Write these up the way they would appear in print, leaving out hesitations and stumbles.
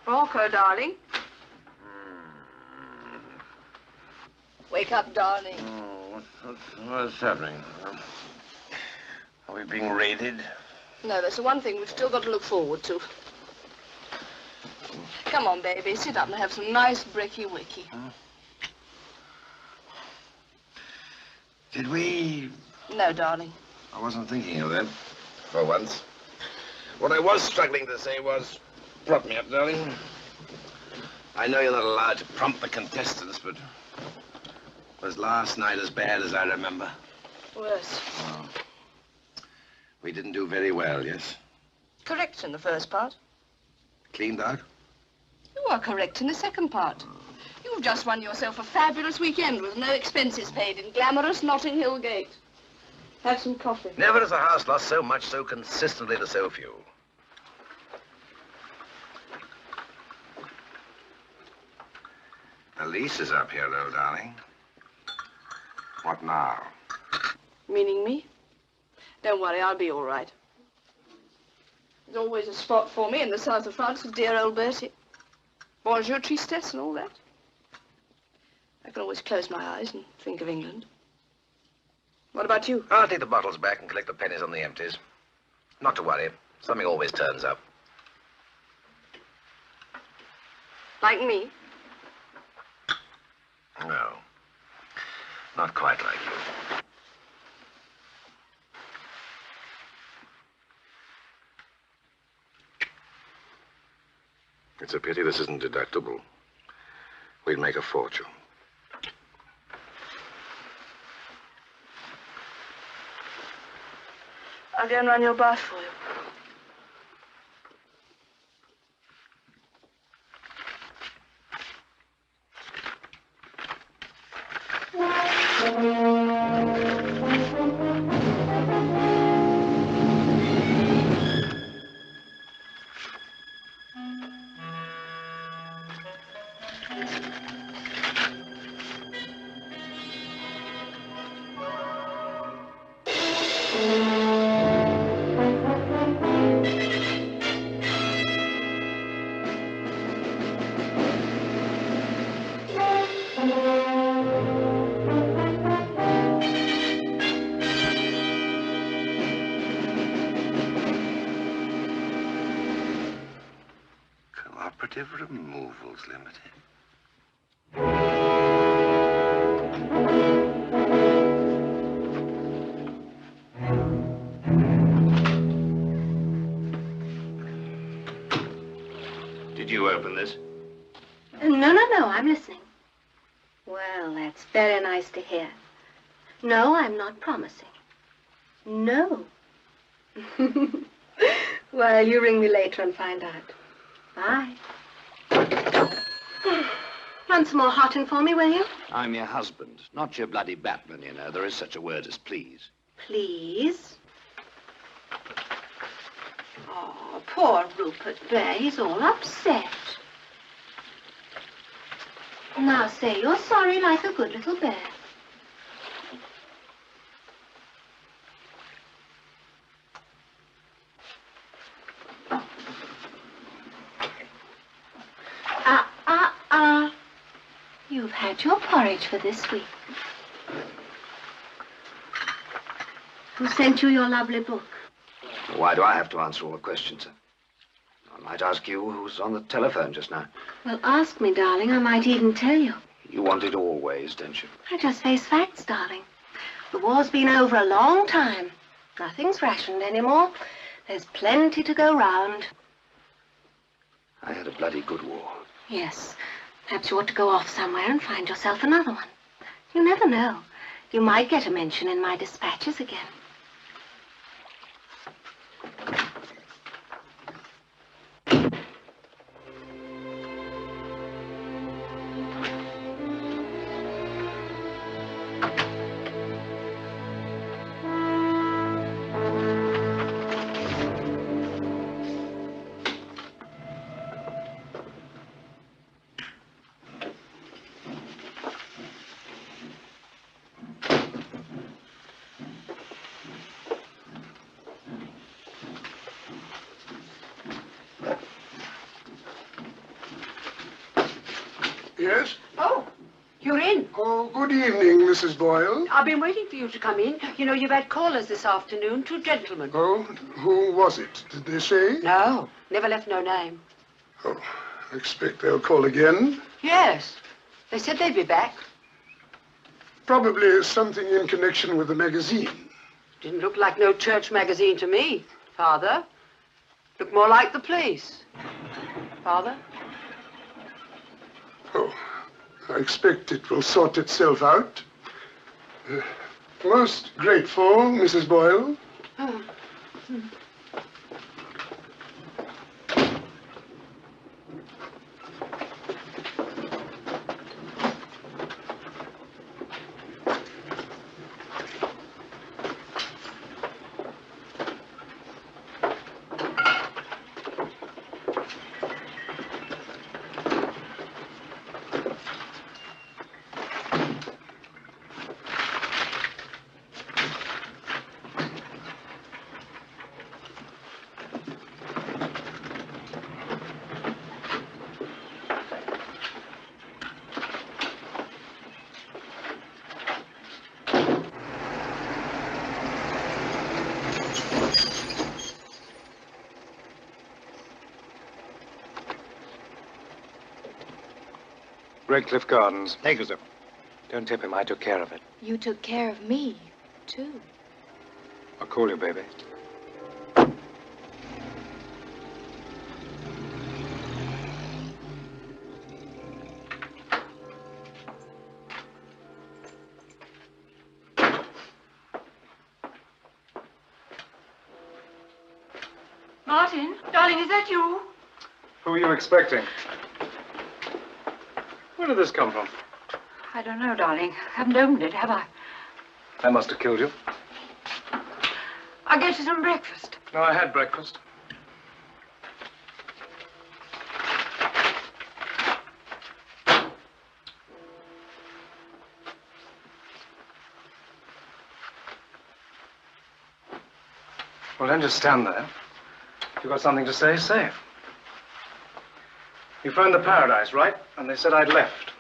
Rocco, darling. Wake up, darling. Oh, what's happening? Are we being raided? No, that's the one thing we've still got to look forward to. Come on, baby. Sit up and have some nice brekkie-wiki. Did we... No, darling. I wasn't thinking of that, for once. What I was struggling to say was, prop me up, darling. I know you're not allowed to prompt the contestants, but was last night as bad as I remember? Worse. Oh. We didn't do very well, yes? Correct in the first part. Cleaned out? You are correct in the second part. You've just won yourself a fabulous weekend with no expenses paid in glamorous Notting Hill Gate. Have some coffee. Never has a house lost so much so consistently to so few. The lease is up here, though, darling. What now? Meaning me? Don't worry, I'll be all right. There's always a spot for me in the south of France with dear old Bertie. Bonjour, tristesse and all that. I can always close my eyes and think of England. What about you? I'll take the bottles back and collect the pennies on the empties. Not to worry. Something always turns up. Like me? No. Not quite like you. It's a pity this isn't deductible. We'd make a fortune. I'll go and run your bath for you. Co-Operative Removals Ltd. Did you open this? No, I'm listening. Well, that's very nice to hear. No, I'm not promising. No. Well, you ring me later and find out. Bye. Run some more hot in for me, will you? I'm your husband, not your bloody Batman, you know. There is such a word as please. Please? Oh, poor Rupert Bear. He's all upset. Now say you're sorry like a good little bear. You've had your porridge for this week. Who sent you your lovely book? Why do I have to answer all the questions, sir? I might ask you who's on the telephone just now. Well, ask me, darling. I might even tell you. You want it always, don't you? I just face facts, darling. The war's been over a long time. Nothing's rationed anymore. There's plenty to go round. I had a bloody good war. Yes. Perhaps you ought to go off somewhere and find yourself another one. You never know. You might get a mention in my dispatches again. Yes? Oh, you're in. Oh, good evening, Mrs. Boyle. I've been waiting for you to come in. You know, you've had callers this afternoon, 2 gentlemen. Oh, who was it? Did they say? No, never left no name. Oh, I expect they'll call again. Yes, they said they'd be back. Probably something in connection with the magazine. Didn't look like no church magazine to me, Father. Looked more like the police. Father? Oh, I expect it will sort itself out. Most grateful, Mrs. Boyle. Oh. Redcliffe Gardens. Thank you, sir. Don't tip him. I took care of it. You took care of me, too. I'll call you, baby. Martin, darling, is that you? Who are you expecting? Where did this come from? I don't know, darling. Haven't opened it, have I? I must have killed you. I'll get you some breakfast. No, I had breakfast. Well, don't just stand there. If you've got something to say, say it. You phoned the Paradise, right? And they said I'd left.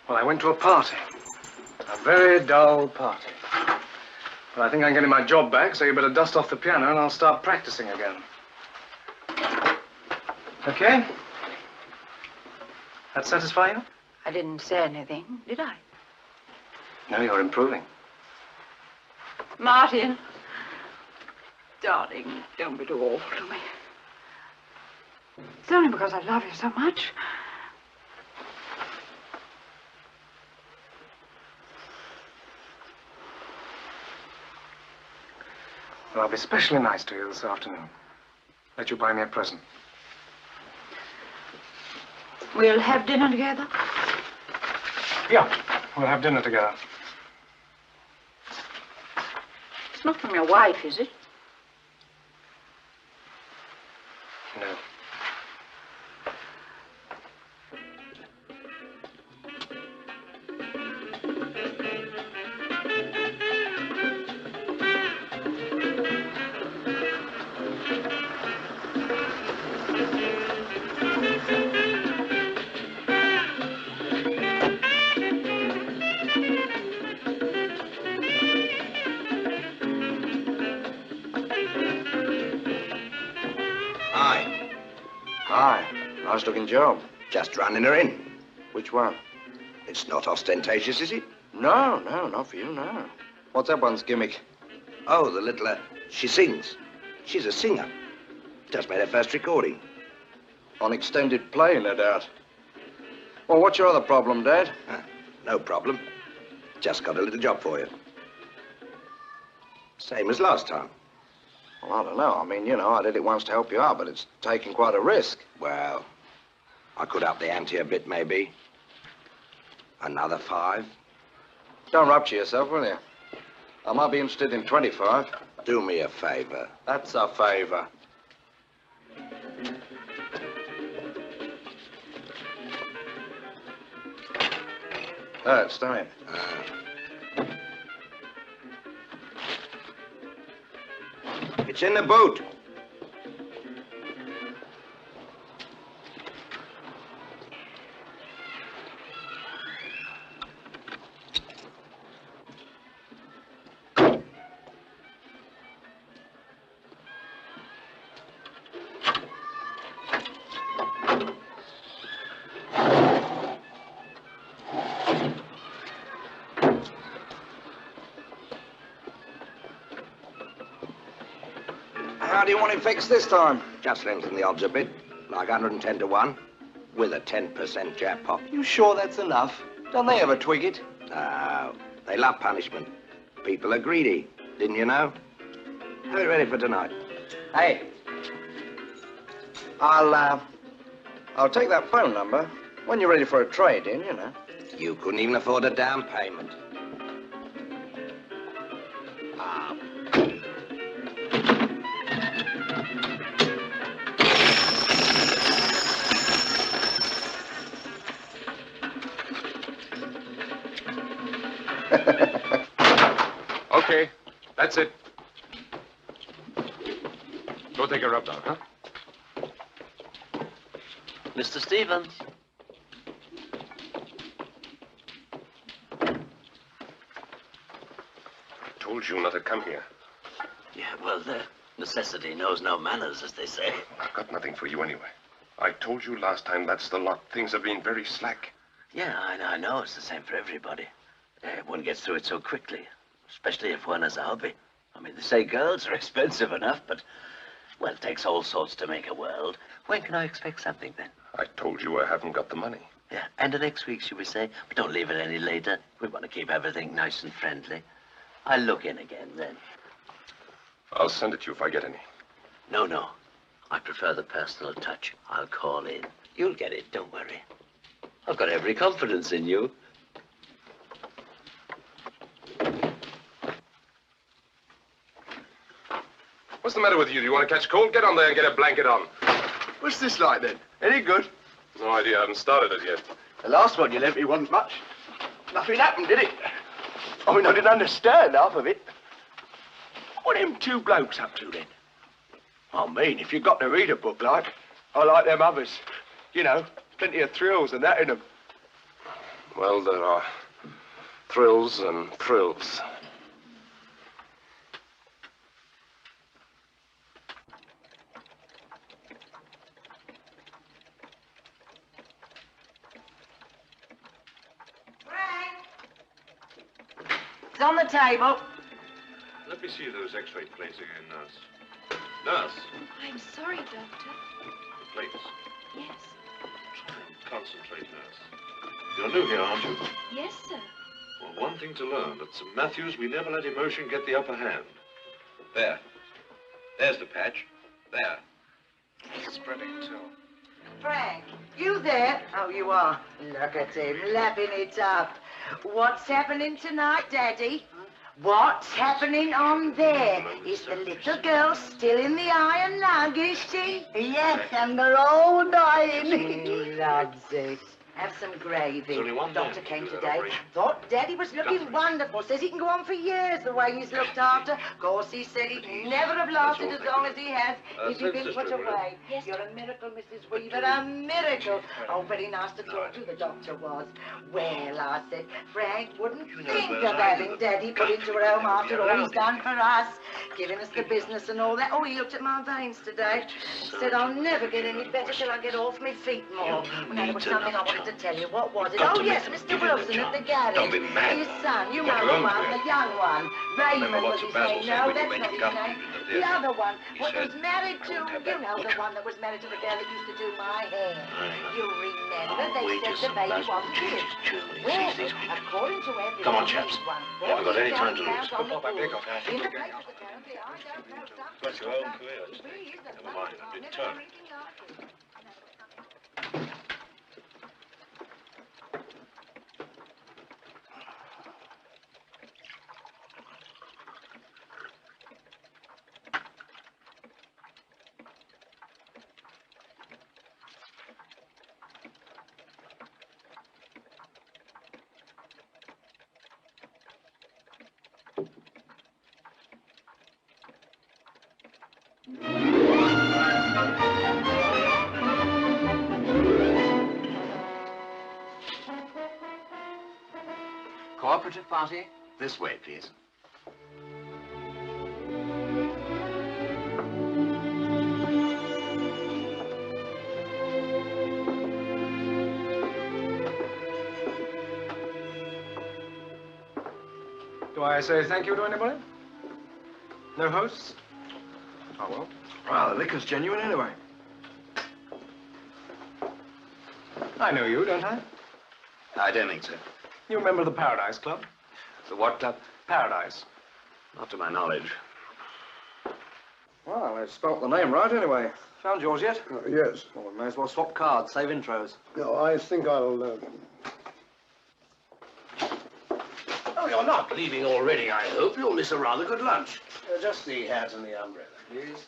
Well, I went to a party. A very dull party. But I think I'm getting my job back, so you better dust off the piano and I'll start practicing again. Okay? That satisfy you? I didn't say anything, did I? No, you're improving. Martin. Darling, don't be too awful to me. It's only because I love you so much. Well, I'll be especially nice to you this afternoon. Let you buy me a present. We'll have dinner together? Yeah, we'll have dinner together. It's not from your wife, is it? No. Nice looking job. Just running her in. Which one? It's not ostentatious, is it? No, not for you, no. What's that one's gimmick? Oh, the little, she sings. She's a singer. Just made her first recording. On extended play, no doubt. Well, what's your other problem, Dad? No problem. Just got a little job for you. Same as last time. Well, I don't know. I mean, you know, I did it once to help you out, but it's taking quite a risk. Well, I could up the ante a bit, maybe. Another 5. Don't rupture yourself, will you? I might be interested in 25. Do me a favor. That's a favor. It's time. It's in the boot. How do you want it fixed this time? Just lengthen the odds a bit, like 110 to 1, with a 10% jackpot. You sure that's enough? Don't they ever twig it? No, they love punishment. People are greedy, didn't you know? Have it ready for tonight. Hey, I'll take that phone number when you're ready for a trade-in, you know. You couldn't even afford a down payment. Okay, that's it. Go take a rub down, huh? Mr. Stevens. I told you not to come here. Yeah, well, necessity knows no manners, as they say. I've got nothing for you anyway. I told you last time that's the lot. Things have been very slack. Yeah, I know it's the same for everybody. One gets through it so quickly, especially if one has a hobby. I mean, they say girls are expensive enough, but, well, it takes all sorts to make a world. When can I expect something, then? I told you I haven't got the money. Yeah, end of next week, should we say? But don't leave it any later. We want to keep everything nice and friendly. I'll look in again, then. I'll send it to you if I get any. No. I prefer the personal touch. I'll call in. You'll get it, don't worry. I've got every confidence in you. What's the matter with you? Do you want to catch cold? Get on there and get a blanket on. What's this like, then? Any good? No idea. I haven't started it yet. The last one you lent me wasn't much. Nothing happened, did it? I mean, I didn't understand half of it. What are them two blokes up to, then? I mean, if you got to read a book like, I like them others. You know, plenty of thrills and that in them. Well, there are thrills and thrills. It's on the table. Let me see those x-ray plates again, nurse. Nurse, I'm sorry, Doctor. the plates. Yes. Try and concentrate, nurse. You're new here, aren't you? Yes, sir. Well, one thing to learn. At St. Matthew's, we never let emotion get the upper hand. There. There's the patch. There. Spreading too. Frank, you there? Oh, you are. Look at him, lapping it up. What's happening tonight, Daddy? What's happening on there? Is the little girl still in the iron lung, is she? Yes, and they're all dying. Loves it. Have some gravy. There's only one Doctor man came to do that today. operation. Thought Daddy was looking wonderful. Says he can go on for years the way he's looked after. Of course, he said he'd never have lasted as long as he has if he'd been put away. Yes, You're a miracle, Mrs. Weaver, a miracle. Oh, very nice to talk to, the doctor was. Well, I said, Frank wouldn't think of having Daddy put into her home after all he's done for us, giving us the business and all that. Oh, he looked at my veins today. Said I'll never get any better till I get off my feet more. Well, there was something I wanted to tell you. What was it? Oh, yes, Mr. Wilson at the garage. Don't be mad. His son, you know the one, the young one. Raymond was his name. No, that's not his name. The other one, what was married to, you know, the one that was married to the girl that used to do my hair. You remember, they said the baby wasn't his. Well, according to everything, Come on, chaps. Haven't got any time to lose. In the Pick papers, up. apparently, I don't know. That's your own career, isn't it? Never mind, a bit tough. Co-operative party, this way, please. Do I say thank you to anybody? No hosts? Oh, well. Well, the liquor's genuine anyway. I know you, don't I? I don't think so. You remember the Paradise Club? The what club? Paradise. Not to my knowledge. Well, I spelt the name right anyway. Found yours yet? Yes. Well, we may as well swap cards, save intros. No, I think I'll... Oh, you're not leaving already, I hope. You'll miss a rather good lunch. Just the hat and the umbrella, please.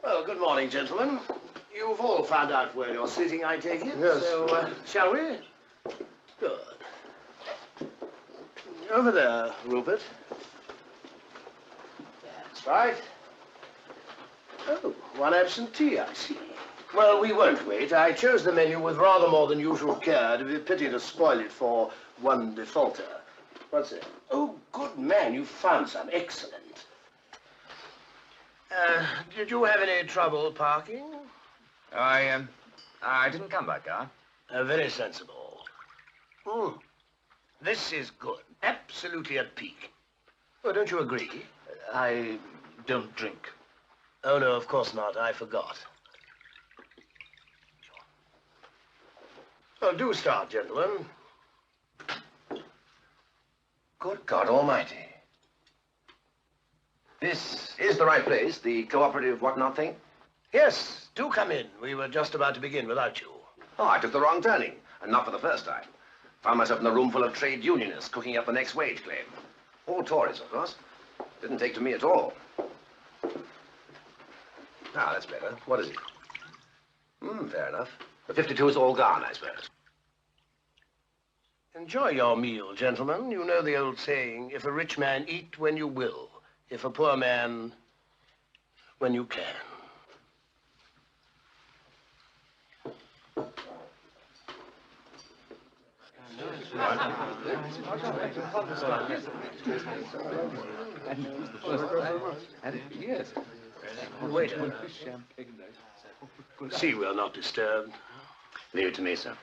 Well, good morning, gentlemen. You've all found out where you're sitting, I take it? Yes. So, shall we? Good. Over there, Rupert. That's right. Oh, one absentee, I see. Well, we won't wait. I chose the menu with rather more than usual care. It'd be a pity to spoil it for one defaulter. What's it? Oh, good man, you found some. Excellent. Did you have any trouble parking? I didn't come by car. Very sensible. This is good. Absolutely at peak. Oh, don't you agree? I don't drink. Oh, no, of course not. I forgot. Well, do start, gentlemen. Good God Almighty. This is the right place, the cooperative whatnot thing? Yes, do come in. We were just about to begin without you. Oh, I took the wrong turning, and not for the first time. Found myself in a room full of trade unionists cooking up the next wage claim. All Tories, of course. Didn't take to me at all. Ah, that's better. What is it? Fair enough. The 52 is all gone, I suppose. Enjoy your meal, gentlemen. You know the old saying, if a rich man eat when you will, if a poor man, when you can. Yes. Waiter. See we're not disturbed. Leave it to me, sir.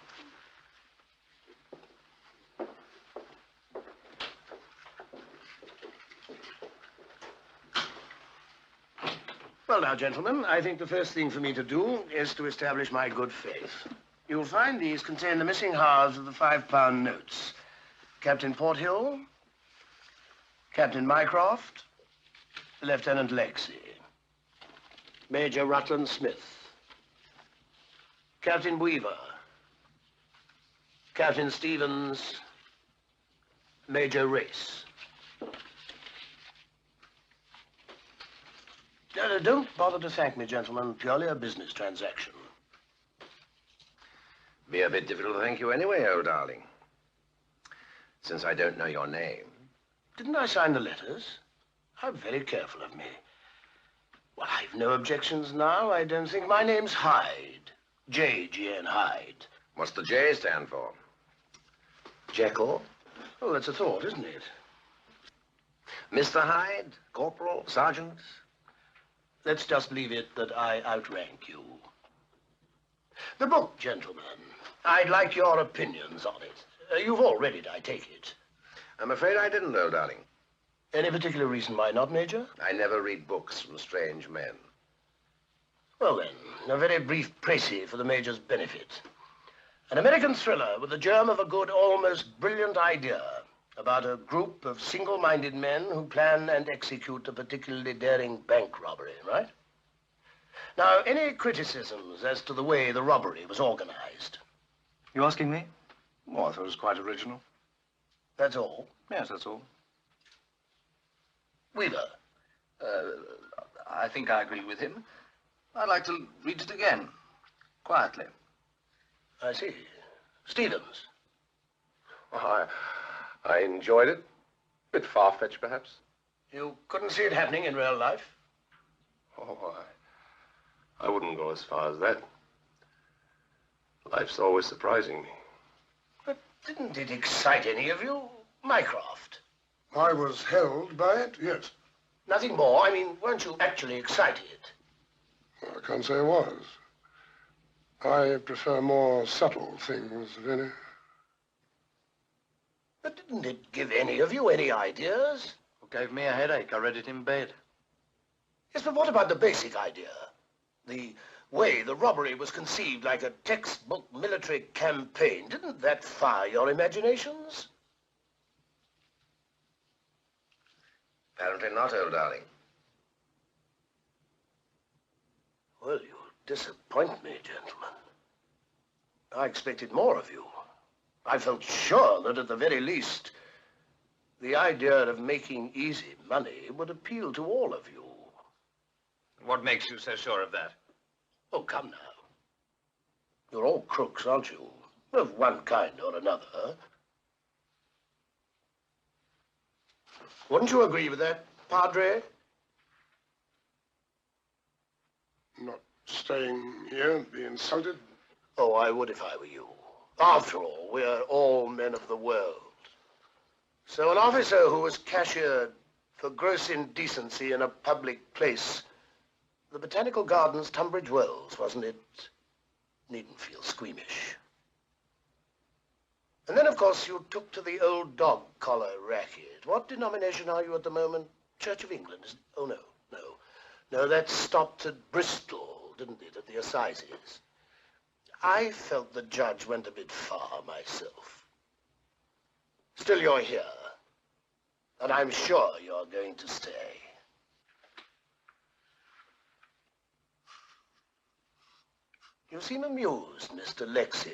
Well, now, gentlemen, I think the first thing for me to do is to establish my good faith. You'll find these contain the missing halves of the £5 notes. Captain Porthill, Captain Mycroft, Lieutenant Lexy, Major Rutland-Smith, Captain Weaver, Captain Stevens, Major Race. Don't bother to thank me, gentlemen. Purely a business transaction. Be a bit difficult to thank you anyway, old darling. Since I don't know your name. Didn't I sign the letters? How very careful of me. Well, I've no objections now. I don't think my name's Hyde. J.G.N. Hyde. What's the J stand for? Jekyll? Oh, that's a thought, isn't it? Mr. Hyde? Corporal? Sergeant? Let's just leave it that I outrank you. The book, gentlemen. I'd like your opinions on it. You've all read it, I take it. I'm afraid I didn't, old darling. Any particular reason why not, Major? I never read books from strange men. Well, then, a very brief précis for the Major's benefit. An American thriller with the germ of a good, almost brilliant idea about a group of single-minded men who plan and execute a particularly daring bank robbery, right? Now, any criticisms as to the way the robbery was organized? You asking me? Oh, I thought it was quite original. That's all? Yes, that's all. Weaver? I think I agree with him. I'd like to read it again, quietly. I see. Stevens? I enjoyed it. A bit far-fetched, perhaps. You couldn't see it happening in real life? Oh, I wouldn't go as far as that. Life's always surprising me. But didn't it excite any of you? Mycroft? I was held by it, yes. Nothing more? I mean, weren't you actually excited? I can't say I was. I prefer more subtle things, really. But didn't it give any of you any ideas? It gave me a headache. I read it in bed. Yes, but what about the basic idea? The way the robbery was conceived like a textbook military campaign. Didn't that fire your imaginations? Apparently not, old darling. Well, you disappoint me, gentlemen. I expected more of you. I felt sure that at the very least, the idea of making easy money would appeal to all of you. What makes you so sure of that? Oh, come now. You're all crooks, aren't you? Of one kind or another. Wouldn't you agree with that, Padre? Not staying here and be insulted? Oh, I would if I were you. After all, we are all men of the world. So an officer who was cashiered for gross indecency in a public place, the Botanical Gardens, Tunbridge Wells, wasn't it? Needn't feel squeamish. And then, of course, you took to the old dog collar racket. What denomination are you at the moment? Church of England? Oh, no. No, that stopped at Bristol, didn't it, at the Assizes? I felt the judge went a bit far myself. Still, you're here, and I'm sure you're going to stay. You seem amused, Mr. Lexy.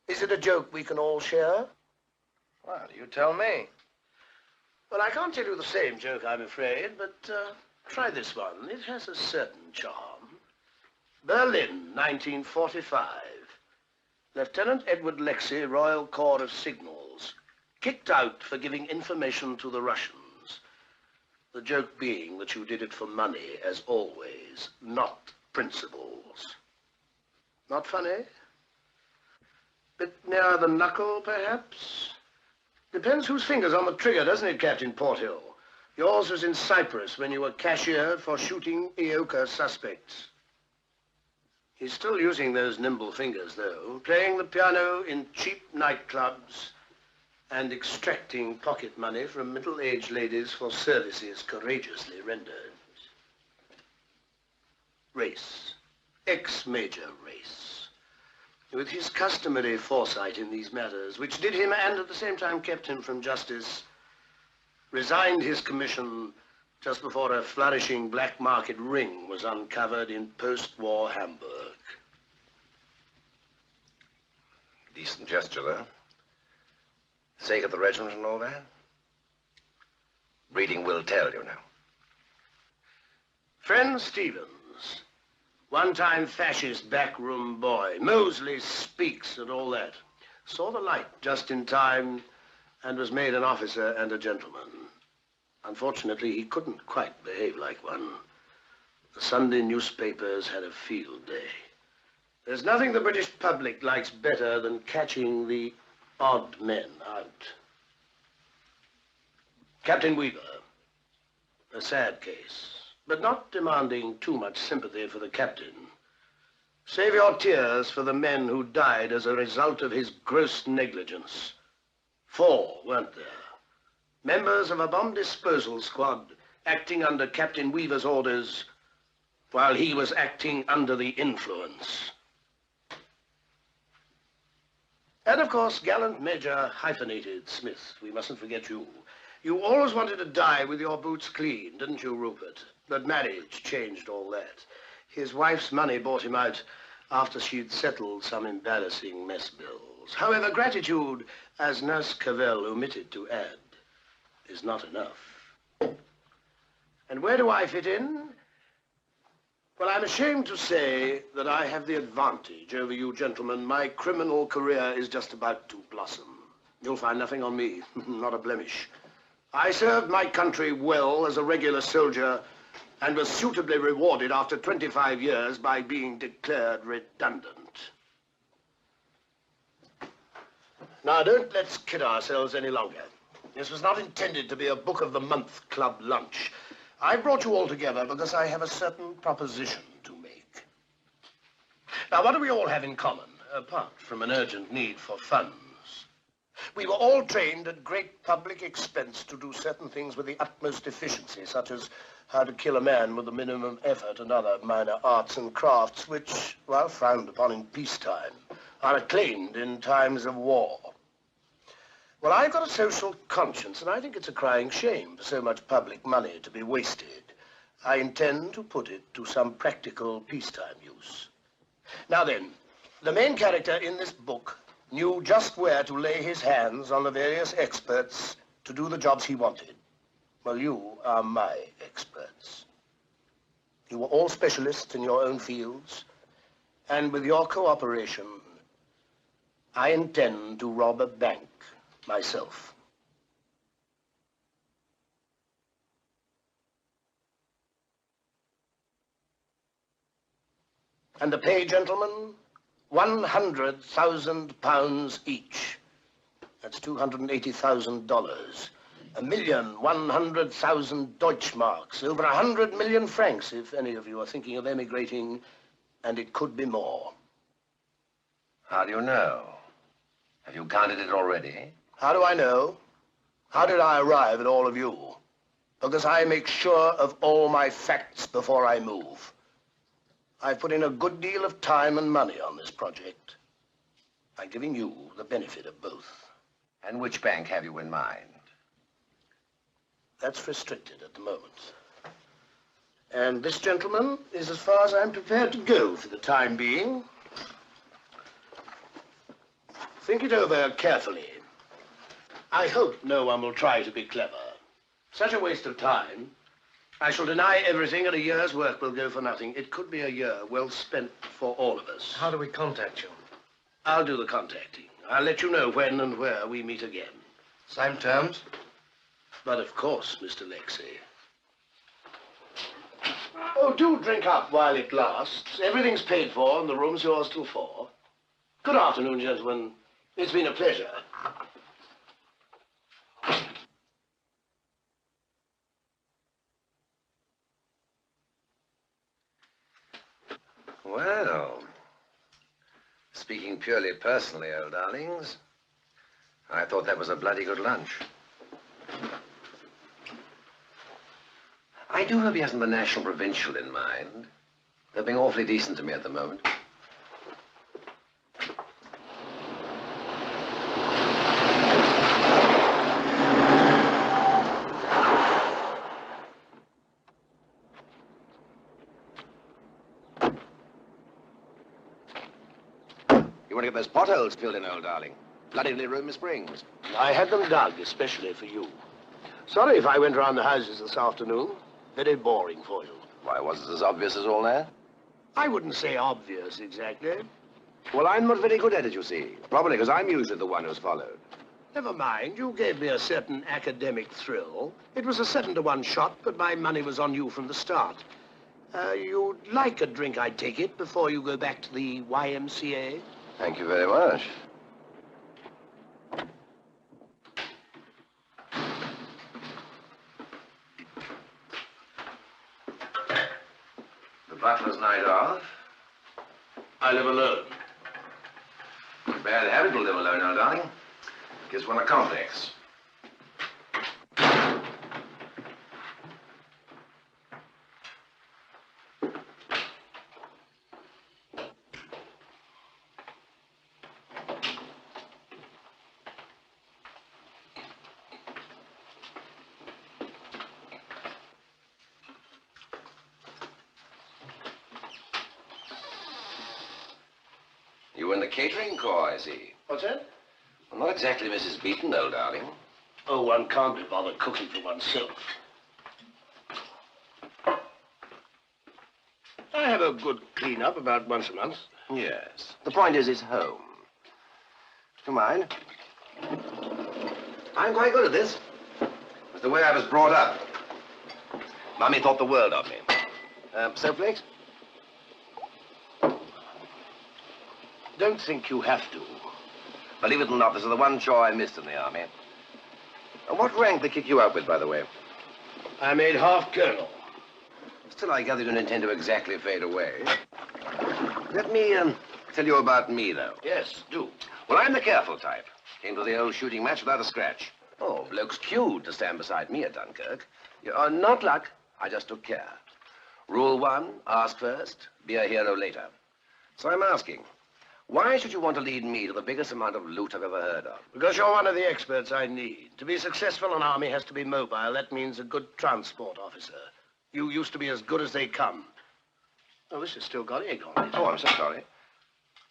Is it a joke we can all share? Well, you tell me. Well, I can't tell you the same joke, I'm afraid, but try this one. It has a certain charm. Berlin, 1945. Lieutenant Edward Lexy, Royal Corps of Signals, kicked out for giving information to the Russians. The joke being that you did it for money, as always, not principles. Not funny? Bit nearer the knuckle, perhaps? Depends whose finger's on the trigger, doesn't it, Captain Porthill? Yours was in Cyprus when you were cashiered for shooting Ioka suspects. He's still using those nimble fingers, though, playing the piano in cheap nightclubs and extracting pocket money from middle-aged ladies for services courageously rendered. Race. Ex-Major Race. With his customary foresight in these matters, which did him and at the same time kept him from justice, resigned his commission just before a flourishing black market ring was uncovered in post-war Hamburg. Decent gesture, though. Sake of the regiment and all that. Reading will tell, you know. Friend Stevens, one-time fascist backroom boy, Mosley speaks and all that, saw the light just in time and was made an officer and a gentleman. Unfortunately, he couldn't quite behave like one. The Sunday newspapers had a field day. There's nothing the British public likes better than catching the odd men out. Captain Weaver, a sad case, but not demanding too much sympathy for the captain. Save your tears for the men who died as a result of his gross negligence. 4, weren't there? Members of a bomb disposal squad acting under Captain Weaver's orders while he was acting under the influence. And, of course, gallant Major Hyphenated Smith. We mustn't forget you. You always wanted to die with your boots clean, didn't you, Rupert? But marriage changed all that. His wife's money bought him out after she'd settled some embarrassing mess bills. However, gratitude, as Nurse Cavell omitted to add, is not enough. And where do I fit in? Well, I'm ashamed to say that I have the advantage over you gentlemen. My criminal career is just about to blossom. You'll find nothing on me, not a blemish. I served my country well as a regular soldier and was suitably rewarded after 25 years by being declared redundant. Now, don't let's kid ourselves any longer. This was not intended to be a Book of the Month club lunch. I brought you all together because I have a certain proposition to make. Now, what do we all have in common, apart from an urgent need for funds? We were all trained at great public expense to do certain things with the utmost efficiency, such as how to kill a man with the minimum effort and other minor arts and crafts which, while frowned upon in peacetime, are acclaimed in times of war. Well, I've got a social conscience, and I think it's a crying shame for so much public money to be wasted. I intend to put it to some practical peacetime use. Now then, the main character in this book knew just where to lay his hands on the various experts to do the jobs he wanted. Well, you are my experts. You were all specialists in your own fields, and with your cooperation, I intend to rob a bank myself. And the pay, gentlemen, £100,000 each. That's $280,000. 1,100,000 Deutschmarks, over 100 million francs, if any of you are thinking of emigrating, and it could be more. How do you know? Have you counted it already? How do I know? How did I arrive at all of you? Because I make sure of all my facts before I move. I've put in a good deal of time and money on this project. I'm giving you the benefit of both. And which bank have you in mind? That's restricted at the moment. And this, gentleman, is as far as I'm prepared to go for the time being. Think it over carefully. I hope no one will try to be clever. Such a waste of time. I shall deny everything, and a year's work will go for nothing. It could be a year well spent for all of us. How do we contact you? I'll do the contacting. I'll let you know when and where we meet again. Same terms? But of course, Mr. Lexy. Oh, do drink up while it lasts. Everything's paid for, and the room's yours till 4. Good afternoon, gentlemen. It's been a pleasure. Well, speaking purely personally, old darlings, I thought that was a bloody good lunch. I do hope he hasn't the National Provincial in mind. They're being awfully decent to me at the moment. You want to get those potholes filled in, old darling? Bloody Leroy Springs. I had them dug especially for you. Sorry if I went round the houses this afternoon. Very boring for you. Why, was it as obvious as all that? I wouldn't say obvious, exactly. Well, I'm not very good at it, you see. Probably because I'm usually the one who's followed. Never mind. You gave me a certain academic thrill. It was a 7-to-1 shot, but my money was on you from the start. You'd like a drink, I take it, before you go back to the YMCA? Thank you very much. The butler's night off. I live alone. Bad habit to live alone, old darling. Gives one a complex. You in the catering corps, I see. What's that? Well, not exactly Mrs. Beaton, old darling. Oh, one can't be bothered cooking for oneself. I have a good clean-up about once a month. Yes. The point is, it's home. Do you mind? I'm quite good at this. It's the way I was brought up. Mummy thought the world of me. Snowflakes? Don't think you have to. Believe it or not, this is the one chore I missed in the army. And what rank they kick you out with, by the way? I made half colonel. Still, I gather you don't intend to exactly fade away. Let me tell you about me, though. Yes, do. Well, I'm the careful type. Came to the old shooting match without a scratch. Oh, bloke's queued to stand beside me at Dunkirk. You're not luck. I just took care. Rule 1, ask first, be a hero later. So I'm asking, why should you want to lead me to the biggest amount of loot I've ever heard of? Because you're one of the experts I need. To be successful, an army has to be mobile. That means a good transport officer. You used to be as good as they come. Oh, this has still got egg on it. Oh, I'm so sorry.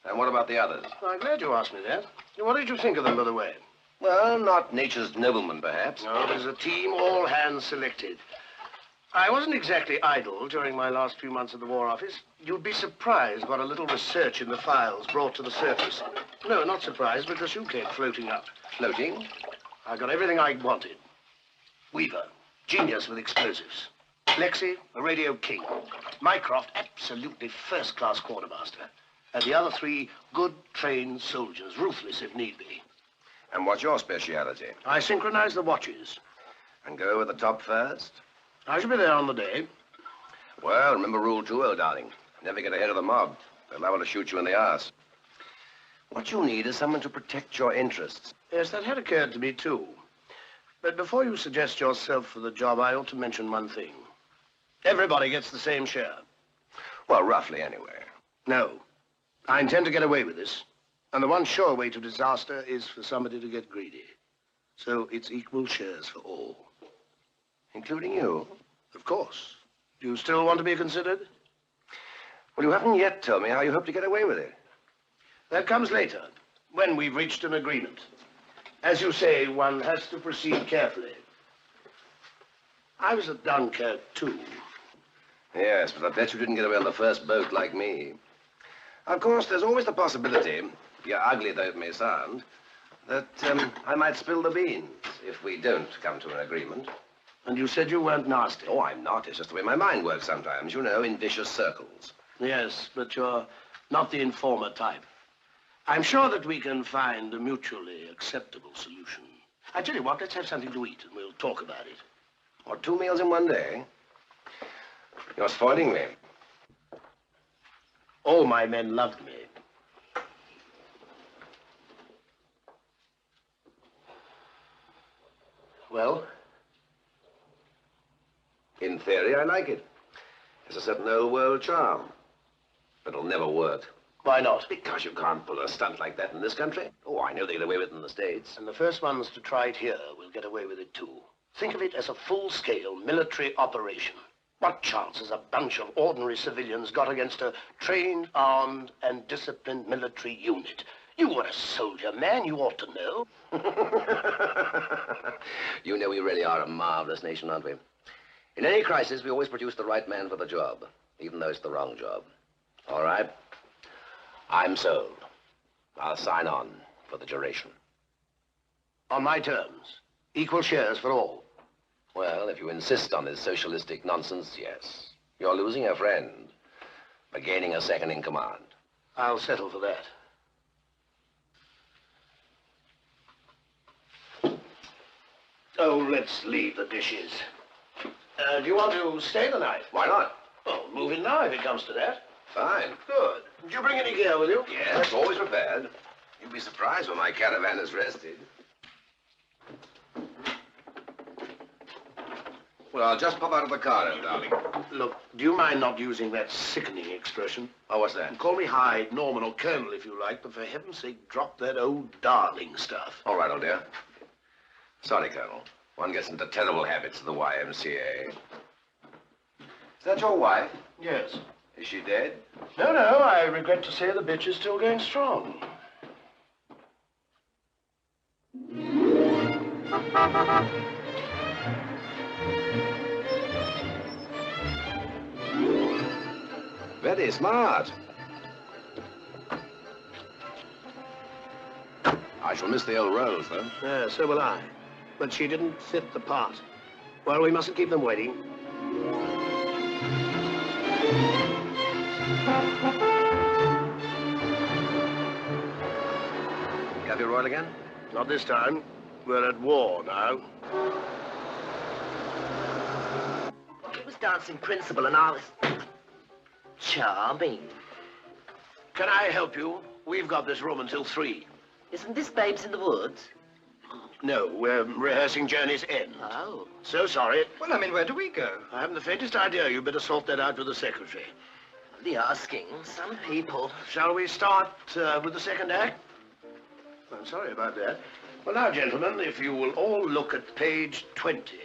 And what about the others? Well, I'm glad you asked me that. What did you think of them, by the way? Well, not nature's noblemen, perhaps. No, there's a team, all hands selected. I wasn't exactly idle during my last few months at the War Office. You'd be surprised what a little research in the files brought to the surface. No, not surprised, because you came floating up. Floating? I got everything I wanted. Weaver, genius with explosives. Lexy, a radio king. Mycroft, absolutely first-class quartermaster. And the other 3, good, trained soldiers, ruthless if need be. And what's your speciality? I synchronize the watches. And go with the top first? I shall be there on the day. Well, remember rule 2, old darling. Never get ahead of the mob. They're liable to shoot you in the arse. What you need is someone to protect your interests. Yes, that had occurred to me, too. But before you suggest yourself for the job, I ought to mention one thing. Everybody gets the same share. Well, roughly, anyway. No. I intend to get away with this. And the one sure way to disaster is for somebody to get greedy. So it's equal shares for all. Including you? Of course. Do you still want to be considered? Well, you haven't yet told me how you hope to get away with it. That comes later, when we've reached an agreement. As you say, one has to proceed carefully. I was at Dunkirk, too. Yes, but I bet you didn't get away on the first boat like me. Of course, there's always the possibility, you're ugly though it may sound, that I might spill the beans if we don't come to an agreement. And you said you weren't nasty. Oh, I'm not. It's just the way my mind works sometimes, you know, in vicious circles. Yes, but you're not the informer type. I'm sure that we can find a mutually acceptable solution. I tell you what, let's have something to eat and we'll talk about it. Or 2 meals in one day? You're spoiling me. All my men loved me. Well? In theory, I like it. It's a certain old world charm. But it'll never work. Why not? Because you can't pull a stunt like that in this country. Oh, I know they get away with it in the States. And the first ones to try it here will get away with it too. Think of it as a full-scale military operation. What chance has a bunch of ordinary civilians got against a trained, armed, and disciplined military unit? You were a soldier, man. You ought to know. You know we really are a marvelous nation, aren't we? In any crisis, we always produce the right man for the job, even though it's the wrong job. All right? I'm sold. I'll sign on for the duration. On my terms. Equal shares for all. Well, if you insist on this socialistic nonsense, yes. You're losing a friend, but gaining a second in command. I'll settle for that. Oh, let's leave the dishes. Do you want to stay the night? Why not? Oh, move in now if it comes to that. Fine. Good. Did you bring any gear with you? Yes, always prepared. You'll be surprised when my caravan is rested. Well, I'll just pop out of the car then, darling. Look, do you mind not using that sickening expression? Oh, what's that? Call me Hyde, Norman, or Colonel if you like, but for heaven's sake, drop that old darling stuff. All right, old dear. Sorry, Colonel. One gets into terrible habits of the YMCA. Is that your wife? Yes. Is she dead? No, I regret to say the bitch is still going strong. Very smart. I shall miss the old Rose, though. Yeah, so will I. But she didn't fit the part. Well, we mustn't keep them waiting. Have you royal again? Not this time. We're at war now. It was dancing principal and I was... charming. Can I help you? We've got this room until 3. Isn't this Babes in the Woods? No, we're rehearsing Journey's End. Oh. So sorry. Well, I mean, where do we go? I haven't the faintest idea. You better sort that out with the secretary. The asking. Some people. Shall we start with the second act? I'm sorry about that. Well, now, gentlemen, if you will all look at page 20.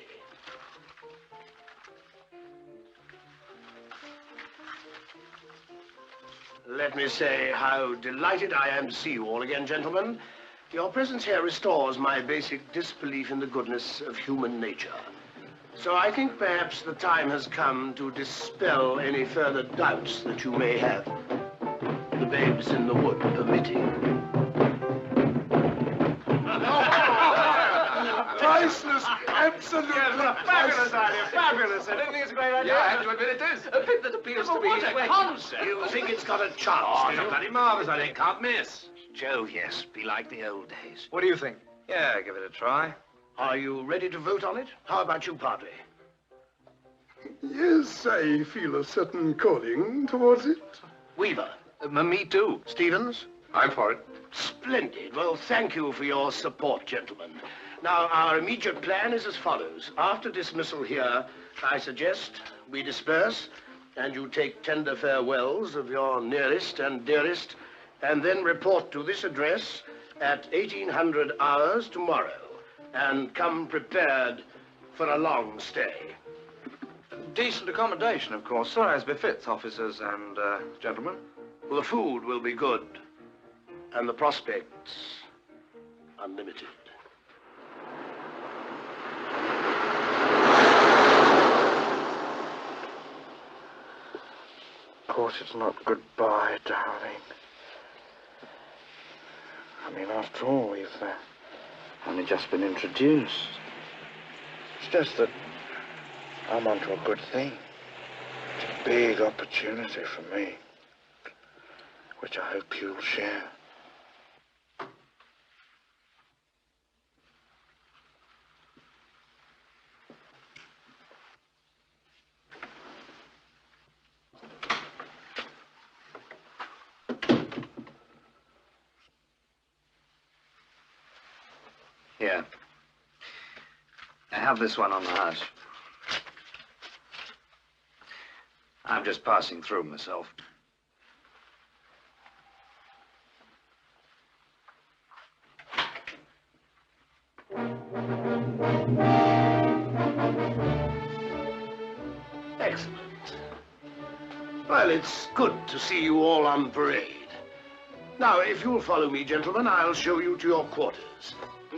Let me say how delighted I am to see you all again, gentlemen. Your presence here restores my basic disbelief in the goodness of human nature. So I think perhaps the time has come to dispel any further doubts that you may have. The Babes in the Wood permitting. Priceless, absolutely Fabulous idea, fabulous. I don't think it's a great idea. Yeah, I have to admit it is. A bit that appeals to me. What a concept. You think it's got a chance? Oh, do it's a you? bloody marvellous idea. Can't miss. Jove, yes. Be like the old days. What do you think? Yeah, give it a try. Are you ready to vote on it? How about you, Padre? Yes, I feel a certain calling towards it. Weaver? Me too. Stevens? I'm for it. Splendid. Well, thank you for your support, gentlemen. Now, our immediate plan is as follows. After dismissal here, I suggest we disperse, and you take tender farewells of your nearest and dearest, and then report to this address at 1800 hours tomorrow, and come prepared for a long stay. Decent accommodation, of course, sir, as befits officers and gentlemen. Well, the food will be good, and the prospects unlimited. Of course, it's not goodbye, darling. I mean, after all, we've only just been introduced. It's just that I'm onto a good thing. It's a big opportunity for me, which I hope you'll share. Here. I have this one on the house. I'm just passing through myself. Excellent. Well, it's good to see you all on parade. Now, if you'll follow me, gentlemen, I'll show you to your quarters.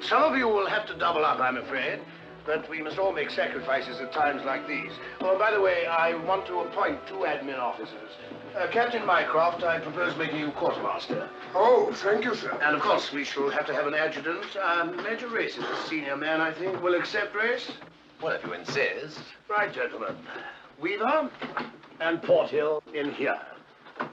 Some of you will have to double up, I'm afraid, but we must all make sacrifices at times like these. Oh, by the way, I want to appoint 2 admin officers. Captain Mycroft, I propose making you quartermaster. Oh, thank you, sir. And, of course, we shall have to have an adjutant. Major Race is the senior man, I think. Will accept Race? Well, if you insist. Right, gentlemen. Weaver and Porthill in here.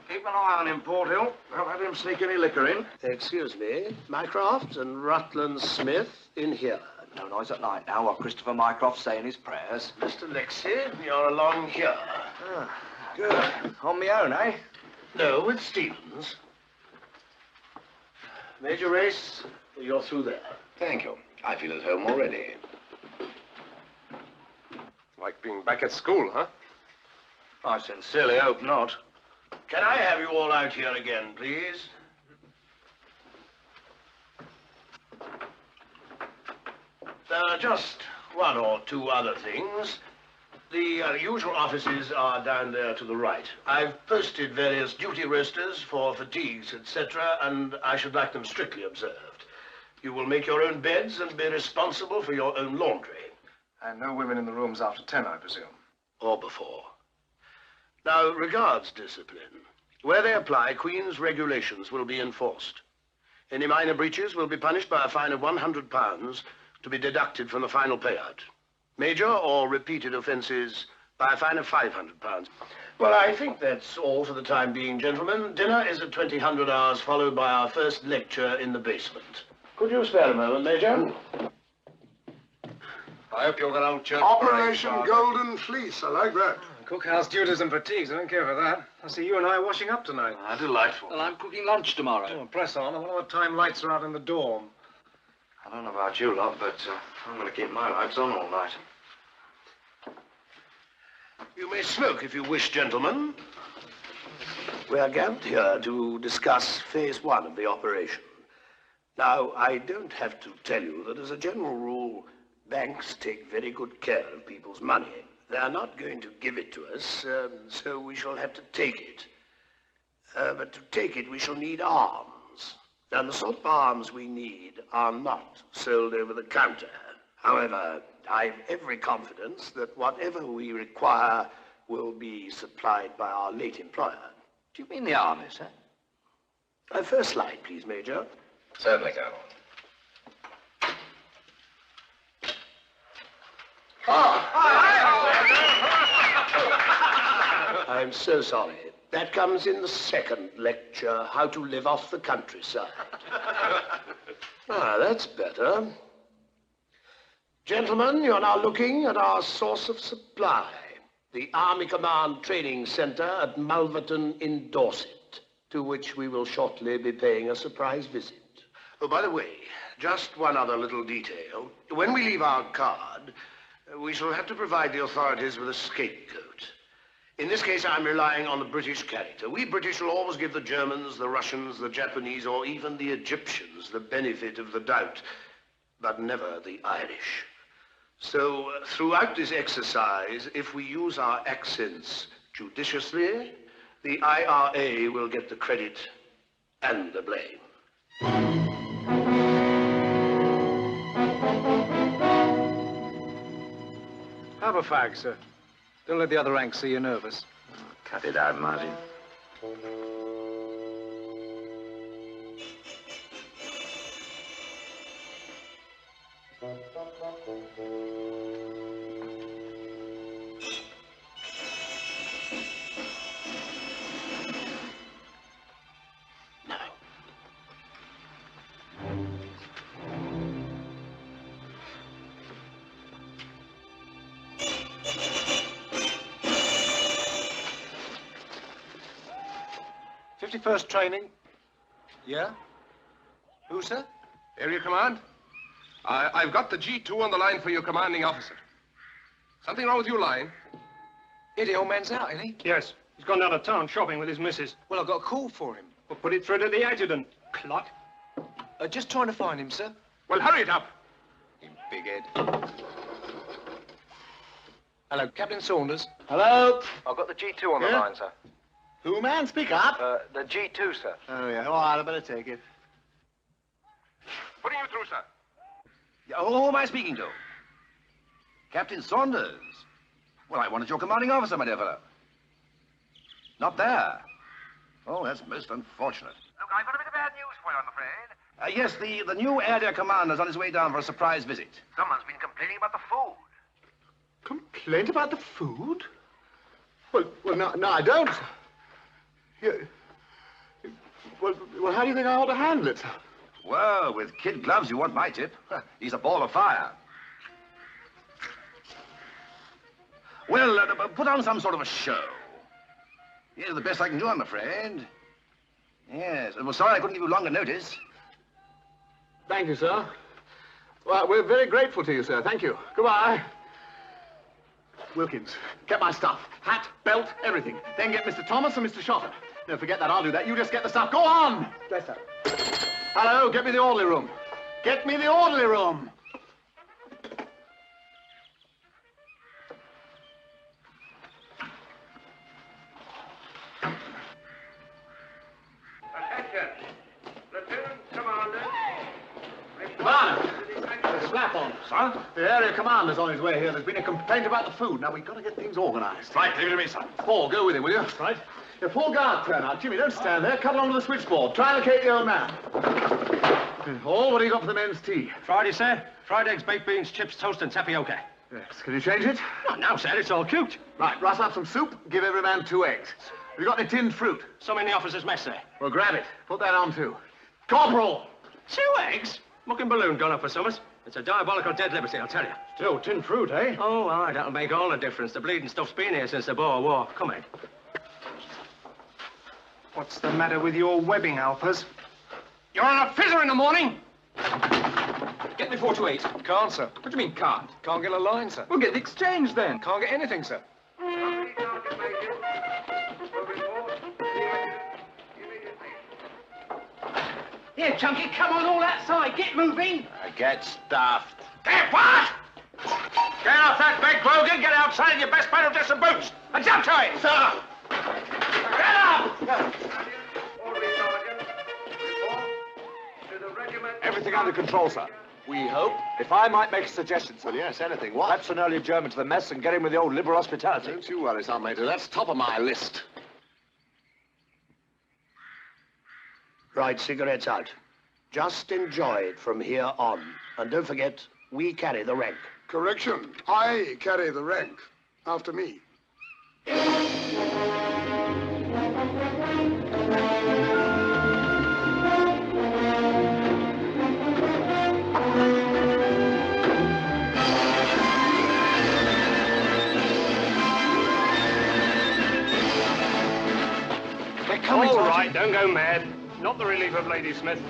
Keep an eye on him, Porthill. Don't let him sneak any liquor in. Excuse me. Mycroft and Rutland-Smith in here. No noise at night now while Christopher Mycroft's saying his prayers. Mr. Lexy, you're along here. Good. On my own, eh? No, with Stevens. Major Race, you're through there. Thank you. I feel at home already. Like being back at school, huh? I sincerely hope not. Can I have you all out here again, please? There are just 1 or 2 other things. The usual offices are down there to the right. I've posted various duty rosters for fatigues, etc., and I should like them strictly observed. You will make your own beds and be responsible for your own laundry. And no women in the rooms after 10, I presume. Or before. Now, regards discipline. Where they apply, Queen's regulations will be enforced. Any minor breaches will be punished by a fine of £100 to be deducted from the final payout. Major or repeated offences by a fine of £500. Well, I think that's all for the time being, gentlemen. Dinner is at 2000 hours, followed by our first lecture in the basement. Could you spare a moment, Major? I hope you're going to old church. Operation Golden Fleece, I like that. Cookhouse duties and fatigues, I don't care for that. I see you and I washing up tonight. Ah, delightful. Well, I'm cooking lunch tomorrow. Oh, press on. I wonder what time lights are out in the dorm. I don't know about you lot, but I'm going to keep my lights on all night. You may smoke if you wish, gentlemen. We are gathered here to discuss phase 1 of the operation. Now, I don't have to tell you that as a general rule, banks take very good care of people's money. They are not going to give it to us, so we shall have to take it. But to take it, we shall need arms. And the sort of arms we need are not sold over the counter. However, I've every confidence that whatever we require will be supplied by our late employer. Do you mean the army, sir? First slide, please, Major. Certainly, Colonel. I'm so sorry. That comes in the second lecture, How to Live Off the Countryside. That's better. Gentlemen, you're now looking at our source of supply, the Army Command Training Center at Malverton in Dorset, to which we will shortly be paying a surprise visit. Oh, by the way, just one other little detail. When we leave our card, we shall have to provide the authorities with a scapegoat. In this case, I'm relying on the British character. We British will always give the Germans, the Russians, the Japanese, or even the Egyptians the benefit of the doubt, but never the Irish. So, throughout this exercise, if we use our accents judiciously, the IRA will get the credit and the blame. Have a fag, sir. Don't let the other ranks see you're nervous. Cut it out, Martin. First training. Yeah? Who, sir? Area Command? I've got the G2 on the line for your commanding officer. Something wrong with your line? Yeah, the old man's out, isn't he? Yes. He's gone down to town shopping with his missus. Well, I got a call for him. Well, put it through to the adjutant. Clot. Just trying to find him, sir. Well, hurry it up. You big head. Hello, Captain Saunders. Hello? I've got the G2 on the line, sir. Who, man? Speak up. The G2, sir. Oh, yeah. All right, I better take it. Putting you through, sir. Yeah, who am I speaking to? Captain Saunders. Well, I wanted your commanding officer, my dear fellow. Not there. Oh, that's most unfortunate. Look, I've got a bit of bad news for you, I'm afraid. Yes, the new area commander's on his way down for a surprise visit. Someone's been complaining about the food. Complaint about the food? Well, no, I don't. Yeah. Well, how do you think I ought to handle it, sir? Well, with kid gloves, you want my tip. He's a ball of fire. Well, put on some sort of a show. Yeah, the best I can do, I'm afraid. Yes. Well, sorry I couldn't give you longer notice. Thank you, sir. Well, we're very grateful to you, sir. Thank you. Goodbye. Wilkins, get my stuff. Hat, belt, everything. Then get Mr. Thomas and Mr. Shotter. No, forget that. I'll do that. You just get the stuff. Go on! Dress up. Hello, get me the orderly room. Get me the orderly room. Attention. Lieutenant Commander. Commander. Slap on, sir. The area commander's on his way here. There's been a complaint about the food. Now, we've got to get things organized. Right, leave it to me, son. Paul, go with him, will you? Right. Yeah, Paul, go out, turn out. Jimmy, don't stand there. Cut along to the switchboard. Try and locate the old man. Paul, what do you got for the men's tea? Friday, sir. Fried eggs, baked beans, chips, toast, and tapioca. Yes. Can you change it? Not now, sir. It's all cooked. Right, rustle up some soup. Give every man 2 eggs. Have you got any tinned fruit? Some in the officer's mess, sir. Well, grab it. Put that on, too. Corporal! 2 eggs? Mucking balloon gone up for summers. It's a diabolical dead liberty, I'll tell you. Still, tin fruit, eh? Oh, aye, that'll make all the difference. The bleeding stuff's been here since the Boer War. Come in. What's the matter with your webbing, Alpers? You're on a fizzer in the morning! Get me 428. Can't, sir. What do you mean, can't? Can't get a line, sir. We'll get the exchange then. Can't get anything, sir. Here, Chunky, come on all that side. Get moving. Get stuffed. Get what? Get off that bed, Grogan. Get outside in your best pair of dress and boots. And jump to it. Sir. Get up! Everything under control, sir. We hope. If I might make a suggestion, sir. Yes, anything. What? Perhaps an early adjournment to the mess and get in with the old liberal hospitality. Don't you worry, Sergeant Major. That's top of my list. Right, cigarettes out. Just enjoy it from here on. And don't forget, we carry the rank. Correction. I carry the rank. After me. All right, don't go mad. Not the relief of Lady Smith.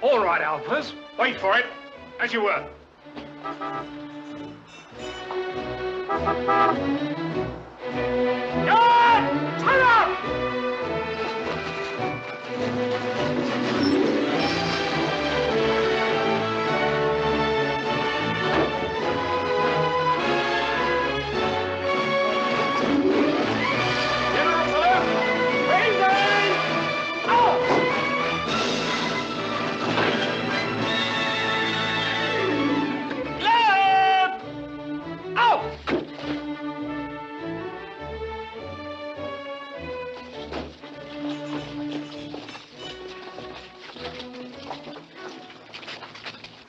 All right, Alpers. Wait for it. As you were. Good! Turn up!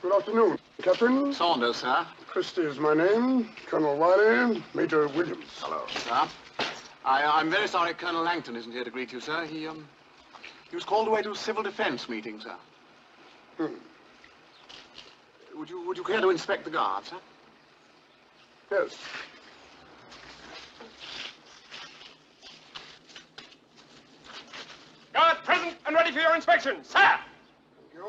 Good afternoon, Captain. Saunders, sir. Christie is my name. Colonel Wiley, Major Williams. Hello, sir. I'm very sorry Colonel Langton isn't here to greet you, sir. He was called away to a civil defense meeting, sir. Would you care to inspect the guard, sir? Yes. Guard present and ready for your inspection, sir! Thank you.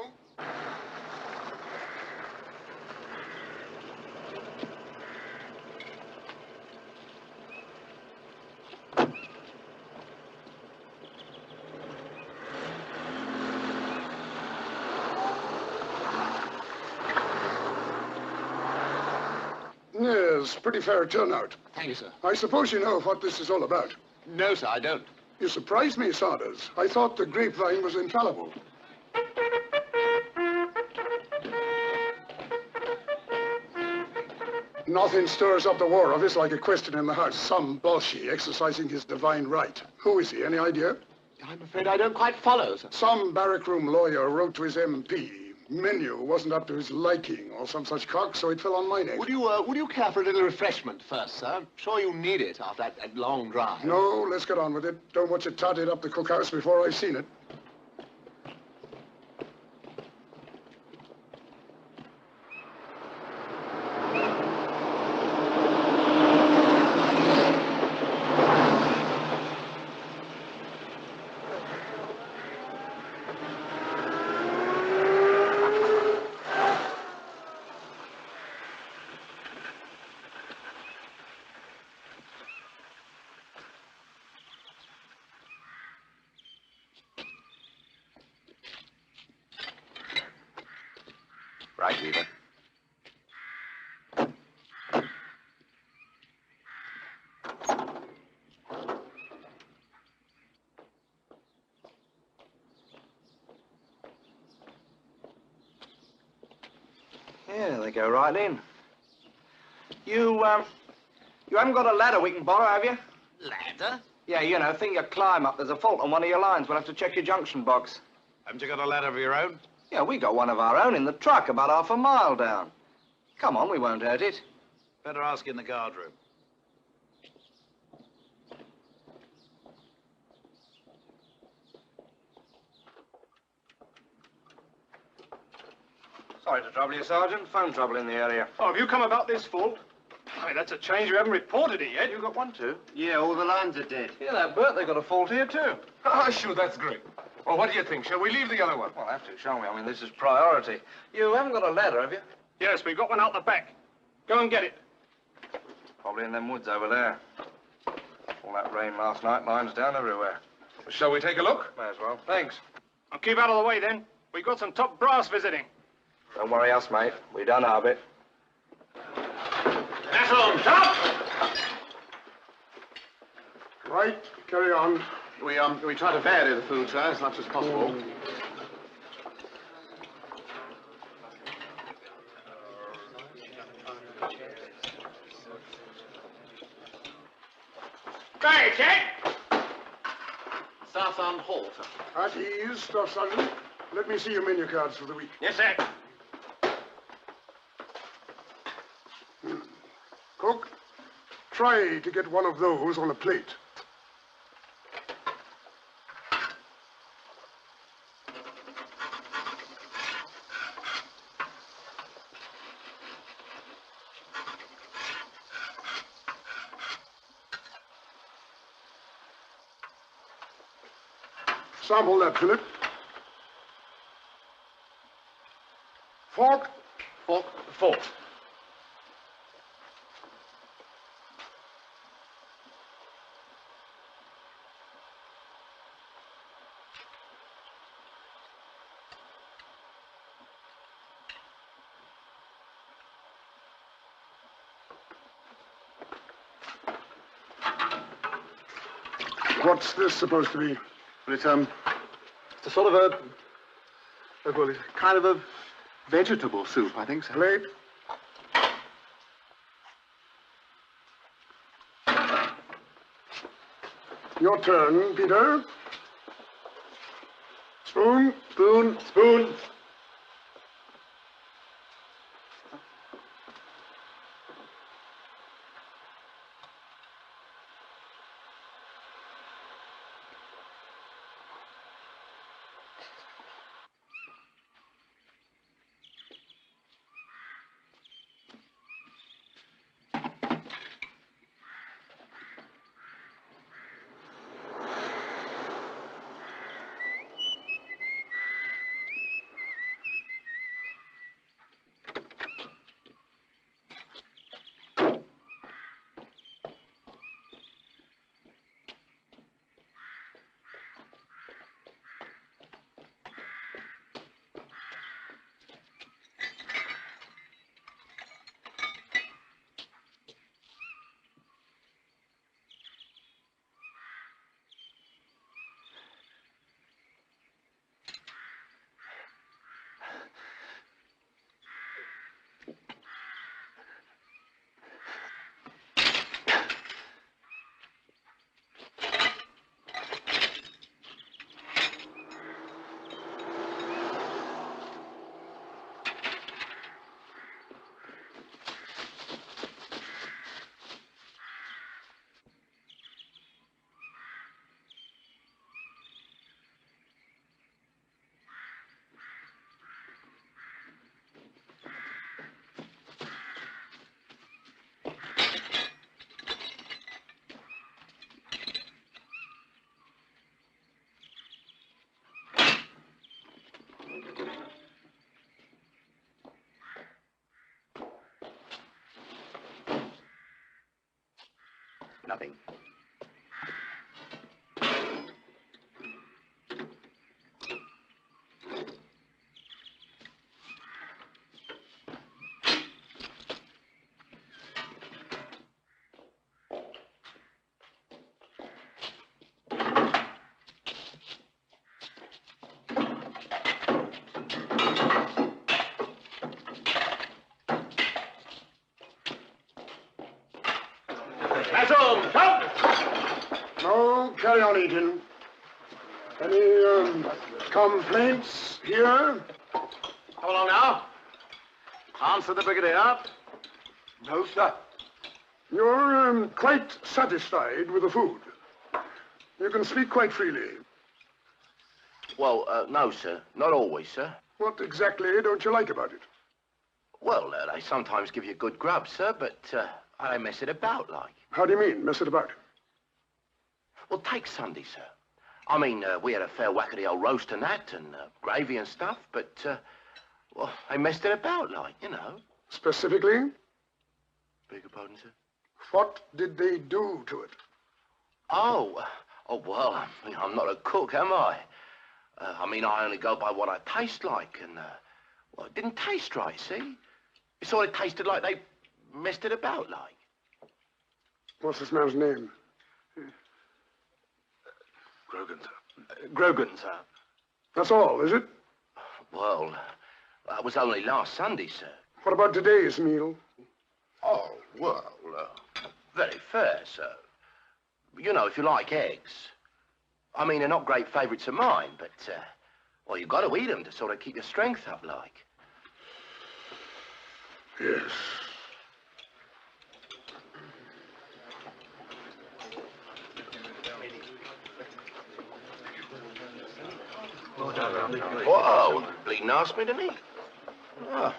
Yes, pretty fair turnout. Thank you, sir. I suppose you know what this is all about. No, sir, I don't. You surprised me, Saunders. I thought the grapevine was infallible. Nothing stirs up the war office like a question in the House. Some Bolshie exercising his divine right. Who is he? Any idea? I'm afraid I don't quite follow, sir. Some barrack room lawyer wrote to his MP. Menu wasn't up to his liking or some such cock, so it fell on my neck. Would you care for a little refreshment first, sir? I'm sure you need it after that long drive. No, let's get on with it. Don't want you totted up the cookhouse before I've seen it. Right, Weaver. Yeah, they go right in. You haven't got a ladder we can borrow, have you? Ladder? Yeah, you know, thing you climb up. There's a fault on one of your lines. We'll have to check your junction box. Haven't you got a ladder of your own? Yeah, we got one of our own in the truck about half a mile down. Come on, we won't hurt it. Better ask in the guard room. Sorry to trouble you, Sergeant. Phone trouble in the area. Oh, have you come about this fault? I mean, that's a change. You haven't reported it yet. You got one, too? Yeah, all the lines are dead. Yeah, that Bert, they got a fault here, too. Ah, sure, that's great. Well, what do you think? Shall we leave the other one? Well, have to, shall we? I mean, this is priority. You haven't got a ladder, have you? Yes, we've got one out the back. Go and get it. Probably in them woods over there. All that rain last night, lines down everywhere. Shall we take a look? May as well. Thanks. I'll keep out of the way, then. We've got some top brass visiting. Don't worry us, mate. We done our bit. That's on top! Right, carry on. We try to vary the food, sir, as much as possible. Hey, check! Southend Hall, sir. At ease, Staff Sergeant. Let me see your menu cards for the week. Yes, sir. Cook, try to get one of those on a plate. Sample that, Philip. Fork? Fork. Fork. What's this supposed to be? Well, it's a sort of well, it's kind of a vegetable soup, I think so. Plate. Your turn, Peter. Spoon. Spoon. Spoon. Nothing. That's all. Come. No, carry on eating. Any complaints here? Come along now. Answer the brigadier. No, sir. You're quite satisfied with the food. You can speak quite freely. Well, no, sir. Not always, sir. What exactly don't you like about it? Well, they sometimes give you good grub, sir, but they mess it about, like. How do you mean, mess it about? Well, take Sunday, sir. I mean, we had a fair whack of the old roast and that, and gravy and stuff, but, well, they messed it about, like, you know. Specifically? Beg your pardon, sir? What did they do to it? Oh, well, I mean, I'm not a cook, am I? I mean, I only go by what I taste like, and, well, it didn't taste right, see? It sort of tasted like they messed it about, like. What's this man's name? Grogan, sir. Grogan, sir. That's all, is it? Well, that was only last Sunday, sir. What about today's meal? Oh, well, very fair, sir. You know, if you like eggs. I mean, they're not great favourites of mine, but, well, you've got to eat them to sort of keep your strength up, like. Yes. Whoa, bleeding asked me to eat. Oh.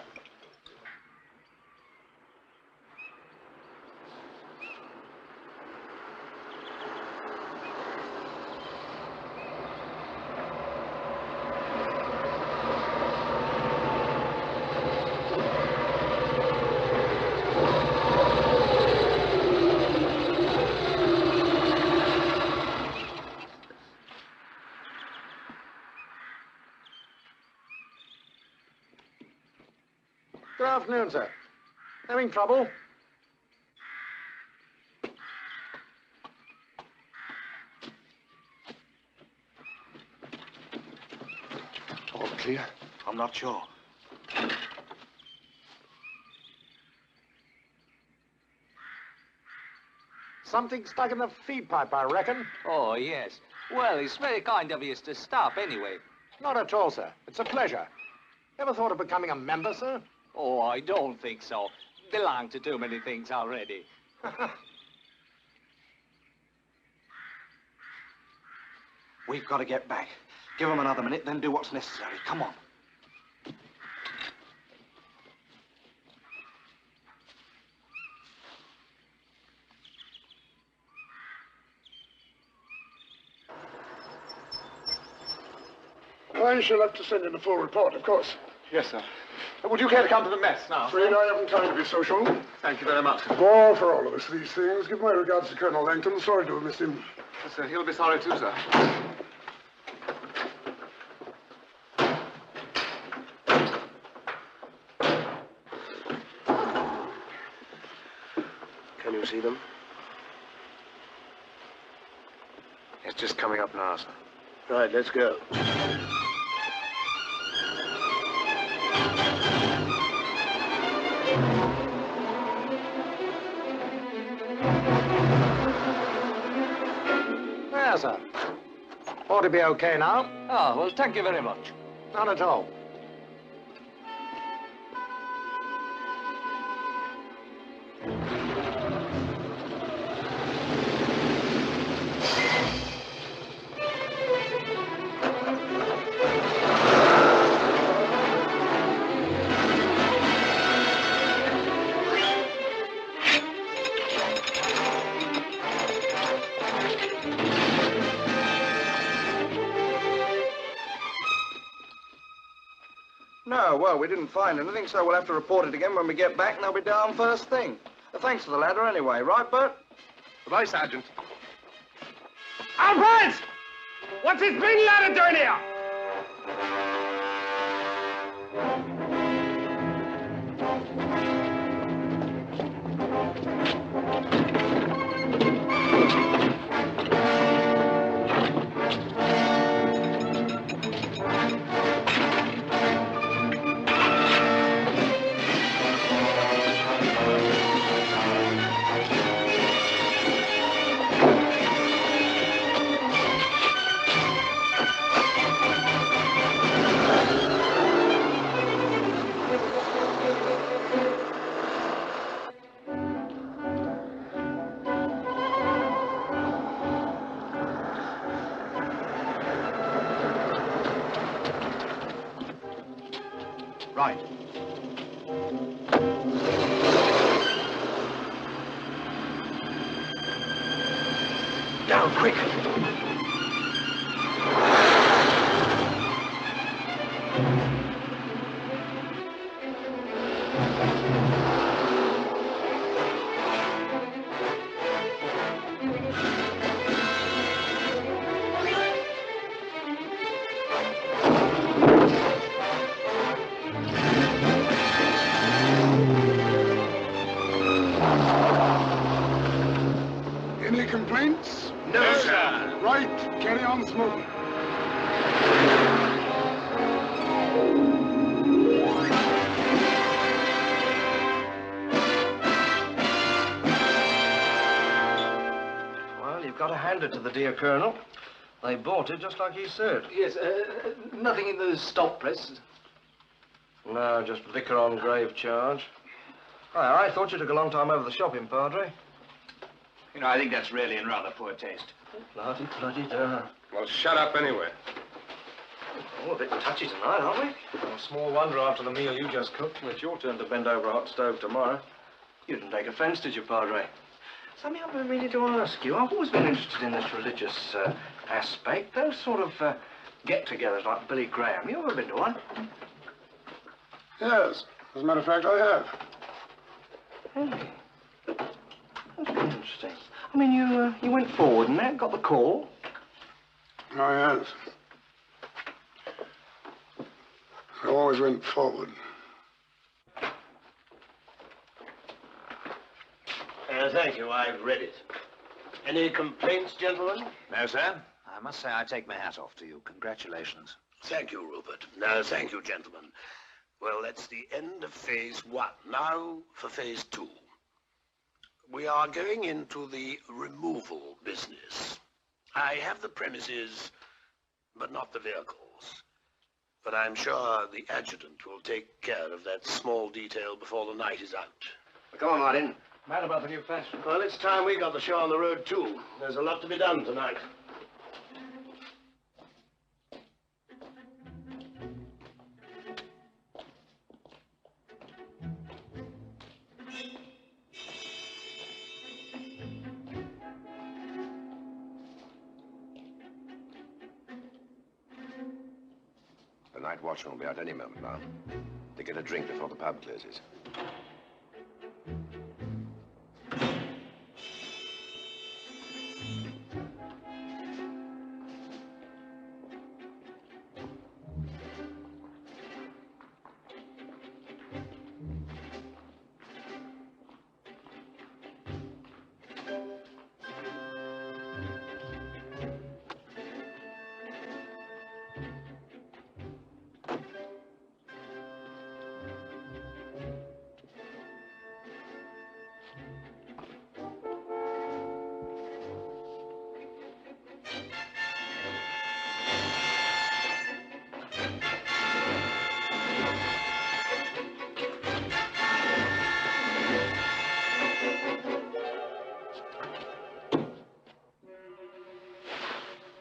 Good afternoon, sir. Having trouble? All clear? I'm not sure. Something stuck in the feed pipe, I reckon. Oh, yes. Well, it's very kind of you to stop anyway. Not at all, sir. It's a pleasure. Ever thought of becoming a member, sir? Oh, I don't think so. Belong to too many things already. We've got to get back. Give them another minute, then do what's necessary. Come on. I shall have to send in a full report, of course. Yes, sir. Would you care to come to the mess now? Afraid I haven't time to be social. Thank you very much. War for all of us, these things. Give my regards to Colonel Langton. Sorry to have missed him. Yes, sir. He'll be sorry too, sir. Can you see them? It's just coming up now, sir. Right, let's go. There, sir. Ought to be okay now. Oh, well, thank you very much. Not at all. No, well, we didn't find anything, so we'll have to report it again when we get back, and they'll be down first thing. Thanks for the ladder anyway, right, Bert? Goodbye, Sergeant. Alfred! What's this big ladder doing here? Right. Down, quick! Any complaints? No, sir. Right, carry on smoking. Well, you've got to hand it to the dear Colonel. They bought it just like he said. Yes, nothing in the stock press. No, just liquor on grave charge. I thought you took a long time over the shopping, Padre. You know, I think that's really in rather poor taste. Bloody-da. Well, shut up anyway. Oh, a bit touchy tonight, aren't we? Well, small wonder after the meal you just cooked. It's your turn to bend over a hot stove tomorrow. You didn't take offense, did you, Padre? Something I've been meaning to ask you. I've always been interested in this religious aspect. Those sort of get-togethers like Billy Graham. You ever been to one? Yes, as a matter of fact, I have. Hey. That's been interesting. I mean, you went forward and that, got the call. Oh, yes. I always went forward. Thank you, I've read it. Any complaints, gentlemen? No, sir. I must say I take my hat off to you. Congratulations. Thank you, Rupert. No, thank you, gentlemen. Well, that's the end of phase 1. Now for phase 2. We are going into the removal business. I have the premises, but not the vehicles. But I'm sure the adjutant will take care of that small detail before the night is out. Come on, Martin. Mad about the new fashion. Well, it's time we got the show on the road, too. There's a lot to be done tonight. The night watchman will be out any moment now. To get a drink before the pub closes.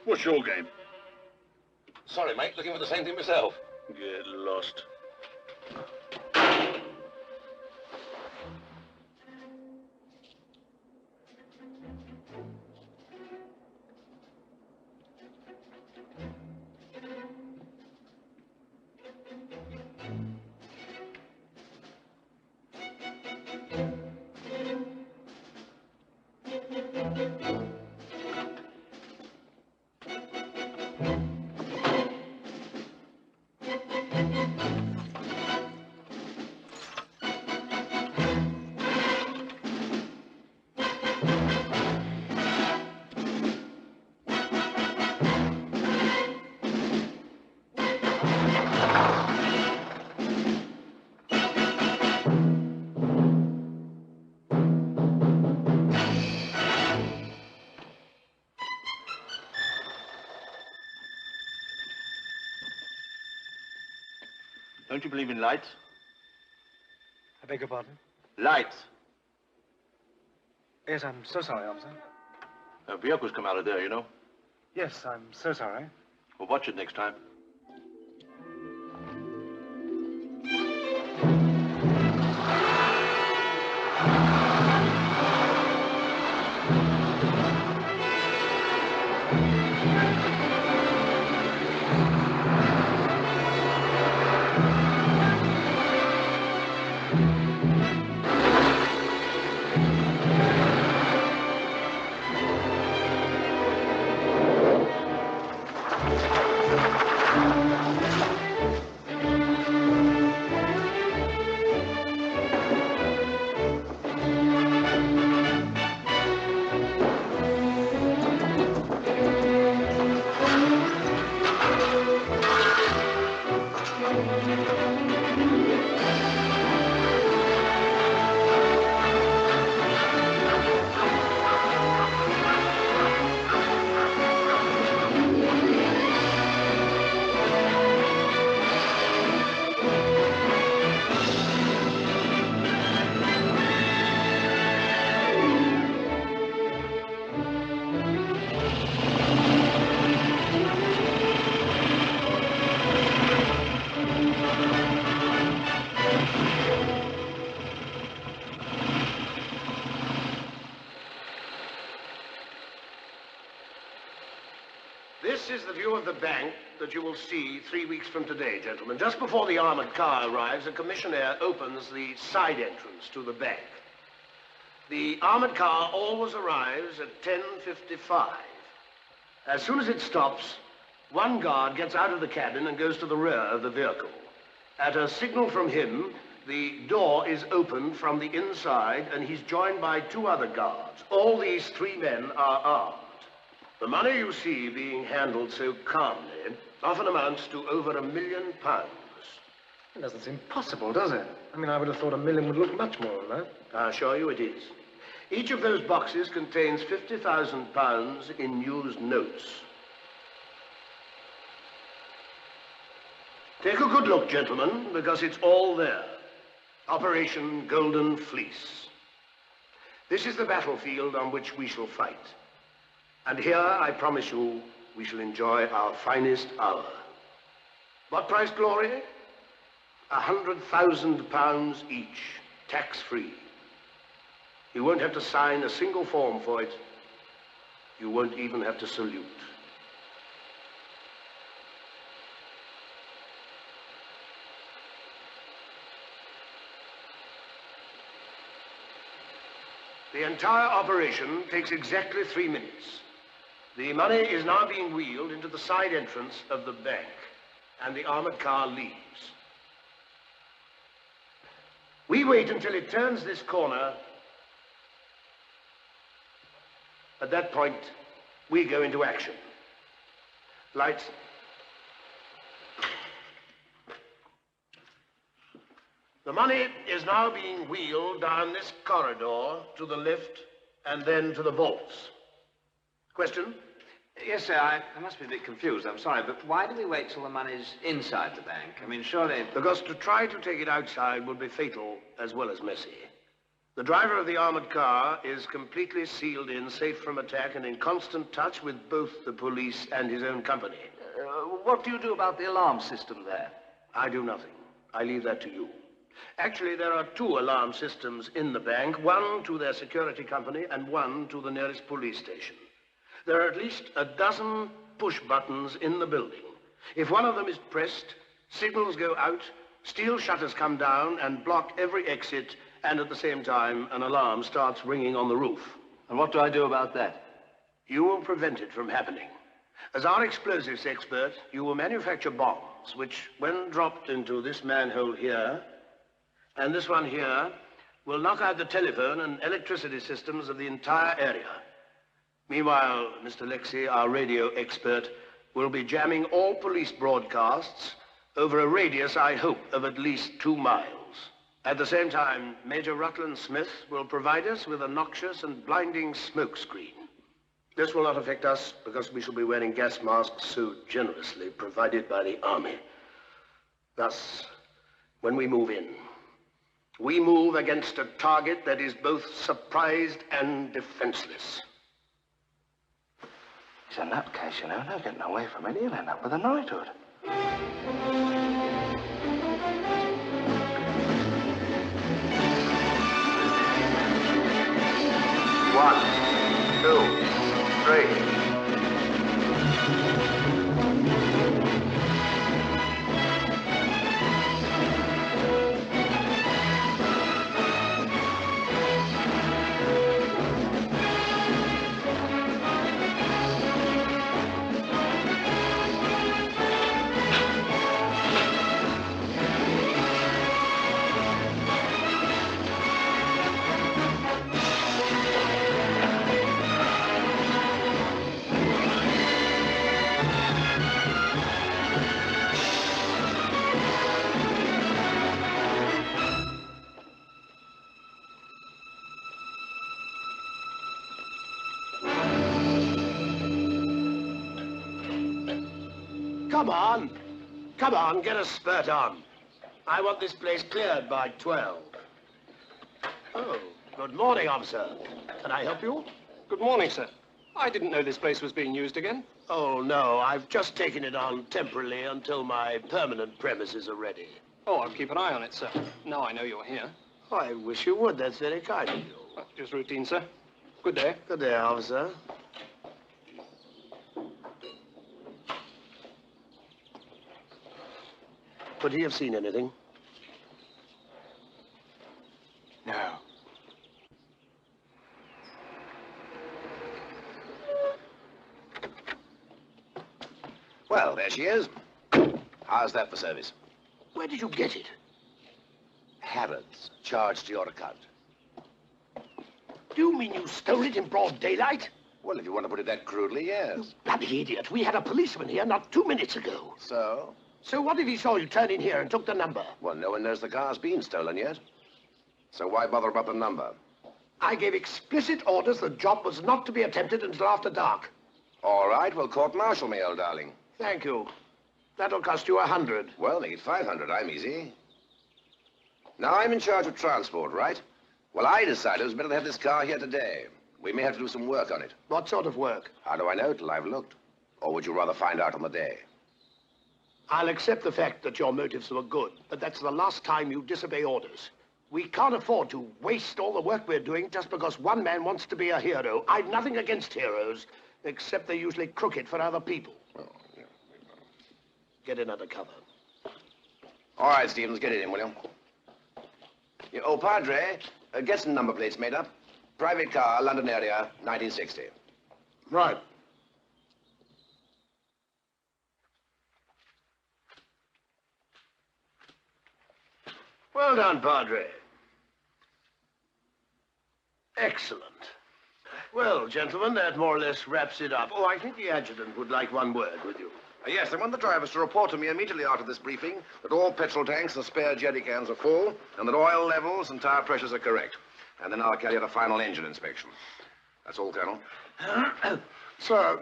What's your game? Sorry, mate. Looking for the same thing myself. Get lost. Don't you believe in lights? I beg your pardon? Lights. Yes, I'm so sorry, officer. Vehicles come out of there, you know. Yes, I'm so sorry. Well, watch it next time. the view of the bank that you will see 3 weeks from today, gentlemen. Just before the armored car arrives, a commissionaire opens the side entrance to the bank. The armored car always arrives at 10:55. As soon as it stops, one guard gets out of the cabin and goes to the rear of the vehicle. At a signal from him, the door is opened from the inside and he's joined by 2 other guards. All these 3 men are armed. The money you see being handled so calmly often amounts to over £1 million. It doesn't seem possible, does it? I mean, I would have thought $1 million would look much more than that. I assure you it is. Each of those boxes contains £50,000 in used notes. Take a good look, gentlemen, because it's all there. Operation Golden Fleece. This is the battlefield on which we shall fight. And here, I promise you, we shall enjoy our finest hour. What price glory? £100,000 each, tax-free. You won't have to sign a single form for it. You won't even have to salute. The entire operation takes exactly 3 minutes. The money is now being wheeled into the side entrance of the bank, and the armored car leaves. We wait until it turns this corner. At that point, we go into action. Lights. The money is now being wheeled down this corridor to the left and then to the vaults. Question? Yes, sir, I must be a bit confused, I'm sorry, but why do we wait till the money's inside the bank? I mean, surely... Because to try to take it outside would be fatal as well as messy. The driver of the armored car is completely sealed in, safe from attack, and in constant touch with both the police and his own company. What do you do about the alarm system there? I do nothing. I leave that to you. Actually, there are 2 alarm systems in the bank, one to their security company and one to the nearest police station. There are at least a dozen push buttons in the building. If one of them is pressed, signals go out, steel shutters come down and block every exit, and at the same time, an alarm starts ringing on the roof. And what do I do about that? You will prevent it from happening. As our explosives expert, you will manufacture bombs, which, when dropped into this manhole here, and this one here, will knock out the telephone and electricity systems of the entire area. Meanwhile, Mr. Lexy, our radio expert, will be jamming all police broadcasts over a radius, I hope, of at least 2 miles. At the same time, Major Rutland-Smith will provide us with a noxious and blinding smoke screen. This will not affect us because we shall be wearing gas masks so generously provided by the army. Thus, when we move in, we move against a target that is both surprised and defenseless. It's a nutcase, you know, no getting away from it. He'll end up with a knighthood. 1, 2, 3. Come on, get a spurt on. I want this place cleared by 12. Oh, good morning, officer. Can I help you? Good morning, sir. I didn't know this place was being used again. Oh, no, I've just taken it on temporarily until my permanent premises are ready. Oh, I'll keep an eye on it, sir. Now I know you're here. Oh, I wish you would. That's very kind of you. Just routine, sir. Good day. Good day, officer. Could he have seen anything? No. Well, there she is. How's that for service? Where did you get it? Harrods, charged to your account. Do you mean you stole it in broad daylight? Well, if you want to put it that crudely, yes. Bloody idiot. We had a policeman here not 2 minutes ago. So? So what if he saw you turn in here and took the number? Well, no one knows the car's been stolen yet. So why bother about the number? I gave explicit orders the job was not to be attempted until after dark. All right, well, court-martial me, old darling. Thank you. That'll cost you 100. Well, make it 500. I'm easy. Now, I'm in charge of transport, right? Well, I decided it was better to have this car here today. We may have to do some work on it. What sort of work? How do I know till I've looked? Or would you rather find out on the day? I'll accept the fact that your motives were good, but that's the last time you disobey orders. We can't afford to waste all the work we're doing just because one man wants to be a hero. I've nothing against heroes, except they're usually crooked for other people. Oh, yeah. Get in under cover. All right, Stevens, get it in, will you? Oh, Padre, get some number plates made up. Private car, London area, 1960. Right. Well done, Padre. Excellent. Well, gentlemen, that more or less wraps it up. Oh, I think the adjutant would like one word with you. Yes, I want the drivers to report to me immediately after this briefing that all petrol tanks and spare jerry cans are full and that oil levels and tire pressures are correct. And then I'll carry out a final engine inspection. That's all, Colonel. Sir,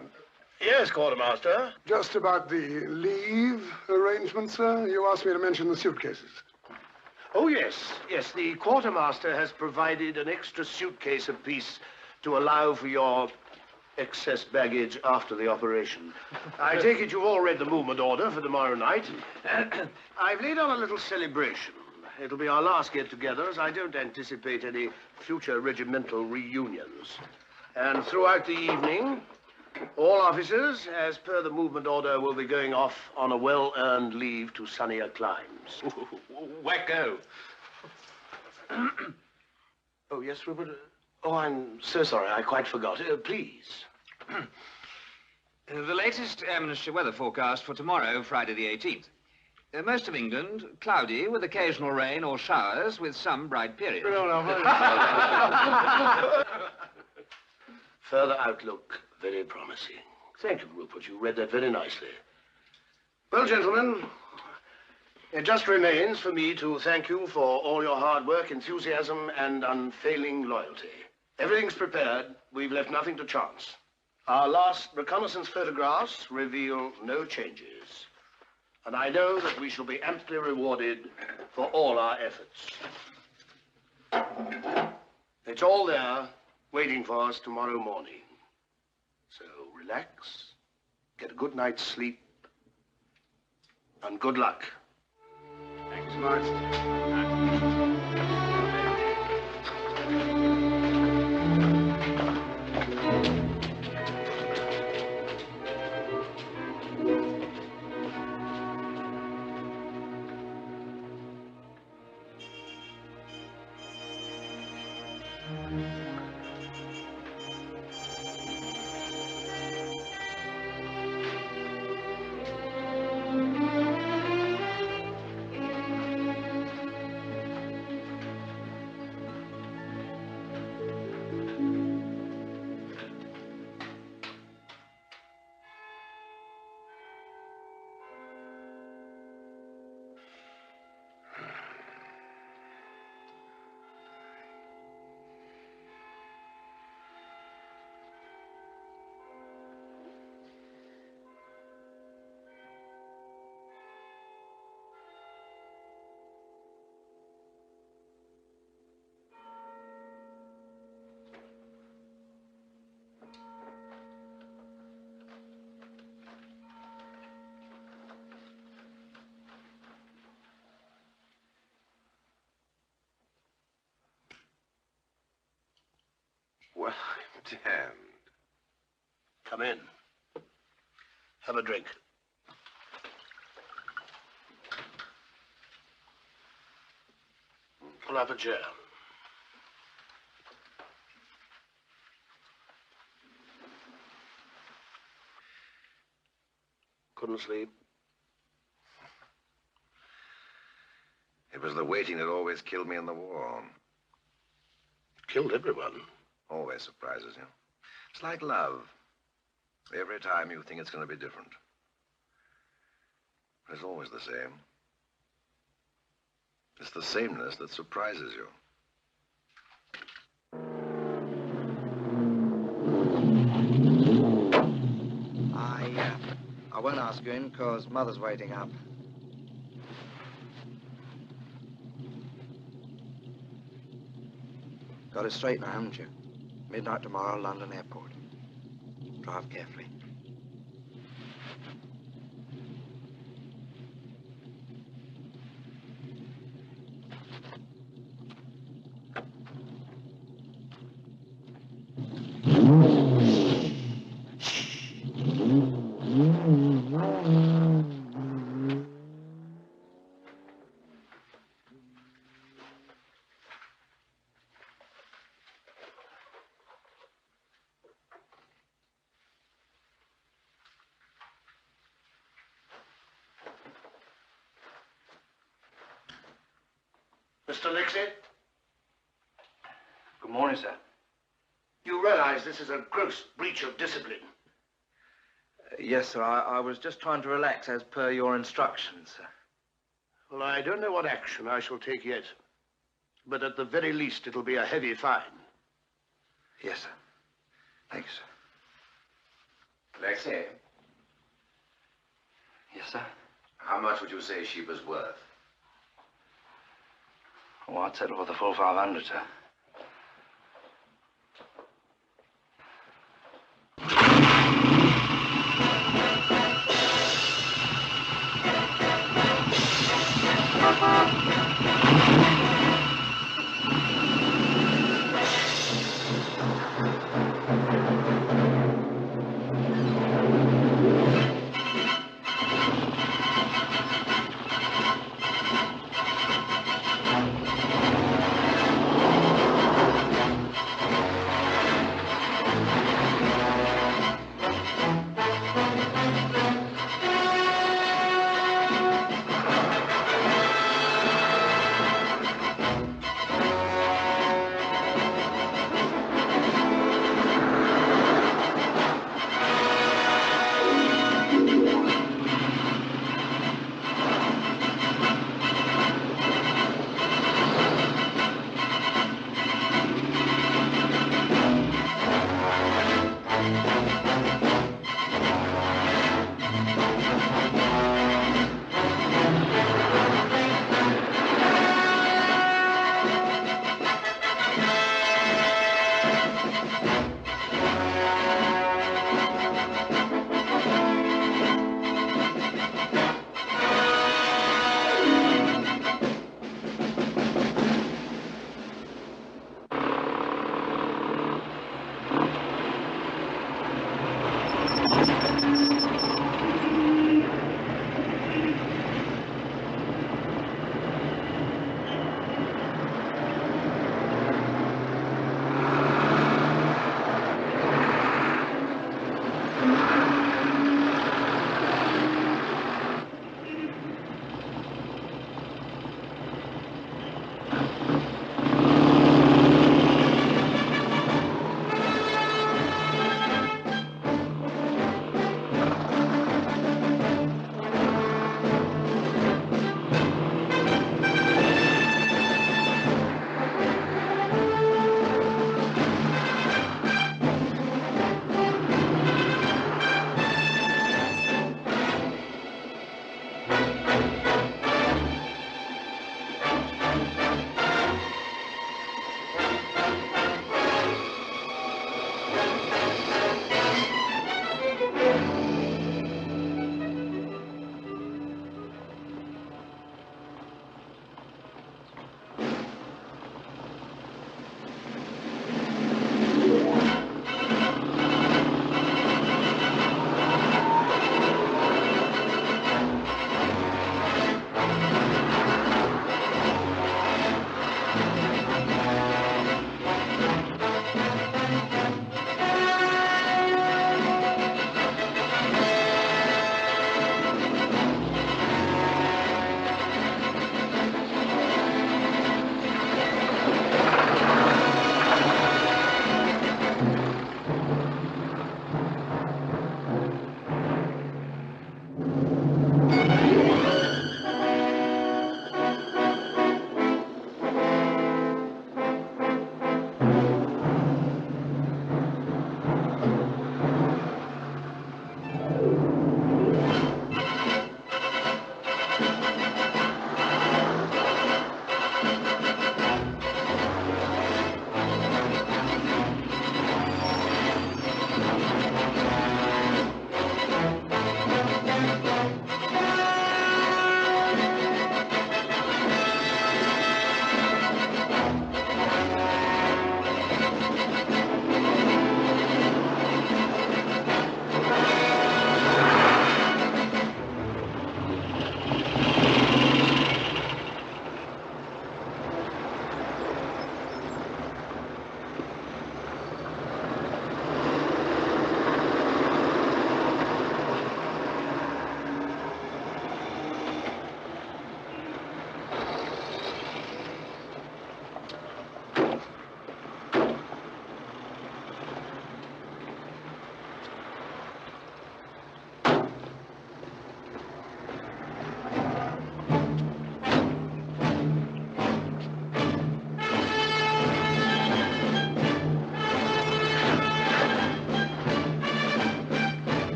Yes, Quartermaster. just about the leave arrangement, sir. You asked me to mention the suitcases. Oh, yes. Yes, the Quartermaster has provided an extra suitcase apiece to allow for your excess baggage after the operation. I take it you've all read the movement order for tomorrow night. I've laid on a little celebration. It'll be our last get-together, as I don't anticipate any future regimental reunions. And throughout the evening, all officers, as per the movement order, will be going off on a well-earned leave to sunnier climes. Wacko. Oh, yes, Rupert. Oh, I'm so sorry. I quite forgot. Please. The latest amateur weather forecast for tomorrow, Friday the 18th. Most of England, cloudy with occasional rain or showers with some bright periods. Further outlook, very promising. Thank you, Rupert. You read that very nicely. Well, gentlemen, it just remains for me to thank you for all your hard work, enthusiasm, and unfailing loyalty. Everything's prepared. We've left nothing to chance. Our last reconnaissance photographs reveal no changes. And I know that we shall be amply rewarded for all our efforts. It's all there, waiting for us tomorrow morning. So relax, get a good night's sleep, and good luck. Thanks so much. Well, I'm damned. Come in. Have a drink. Pull up a chair. Couldn't sleep. It was the waiting that always killed me in the war. Killed everyone. Always surprises you. It's like love. Every time you think it's going to be different. But it's always the same. It's the sameness that surprises you. I won't ask you in, because Mother's waiting up. Got it straight now, haven't you? Midnight tomorrow, London Airport. Drive carefully. Mr. Lexy? Good morning, sir. You realize this is a gross breach of discipline? Yes, sir. I was just trying to relax as per your instructions, sir. Well, I don't know what action I shall take yet. But at the very least, it'll be a heavy fine. Yes, sir. Thanks, sir. Lexy, Yes, sir. how much would you say she was worth? Oh, I'd settle for the full 500, sir.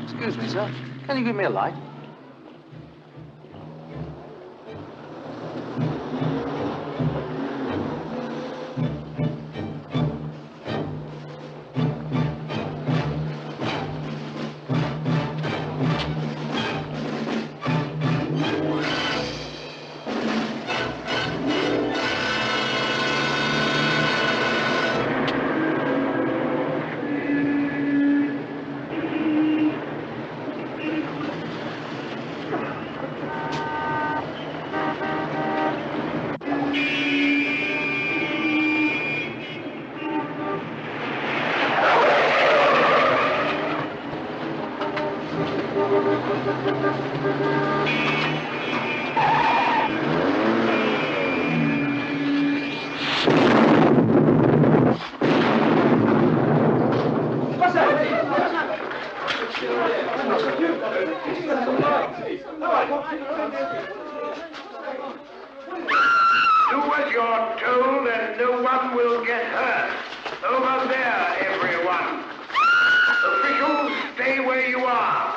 Excuse me, sir. Can you give me a light? Do as you're told and no one will get hurt. Over there, everyone. Officials, stay where you are.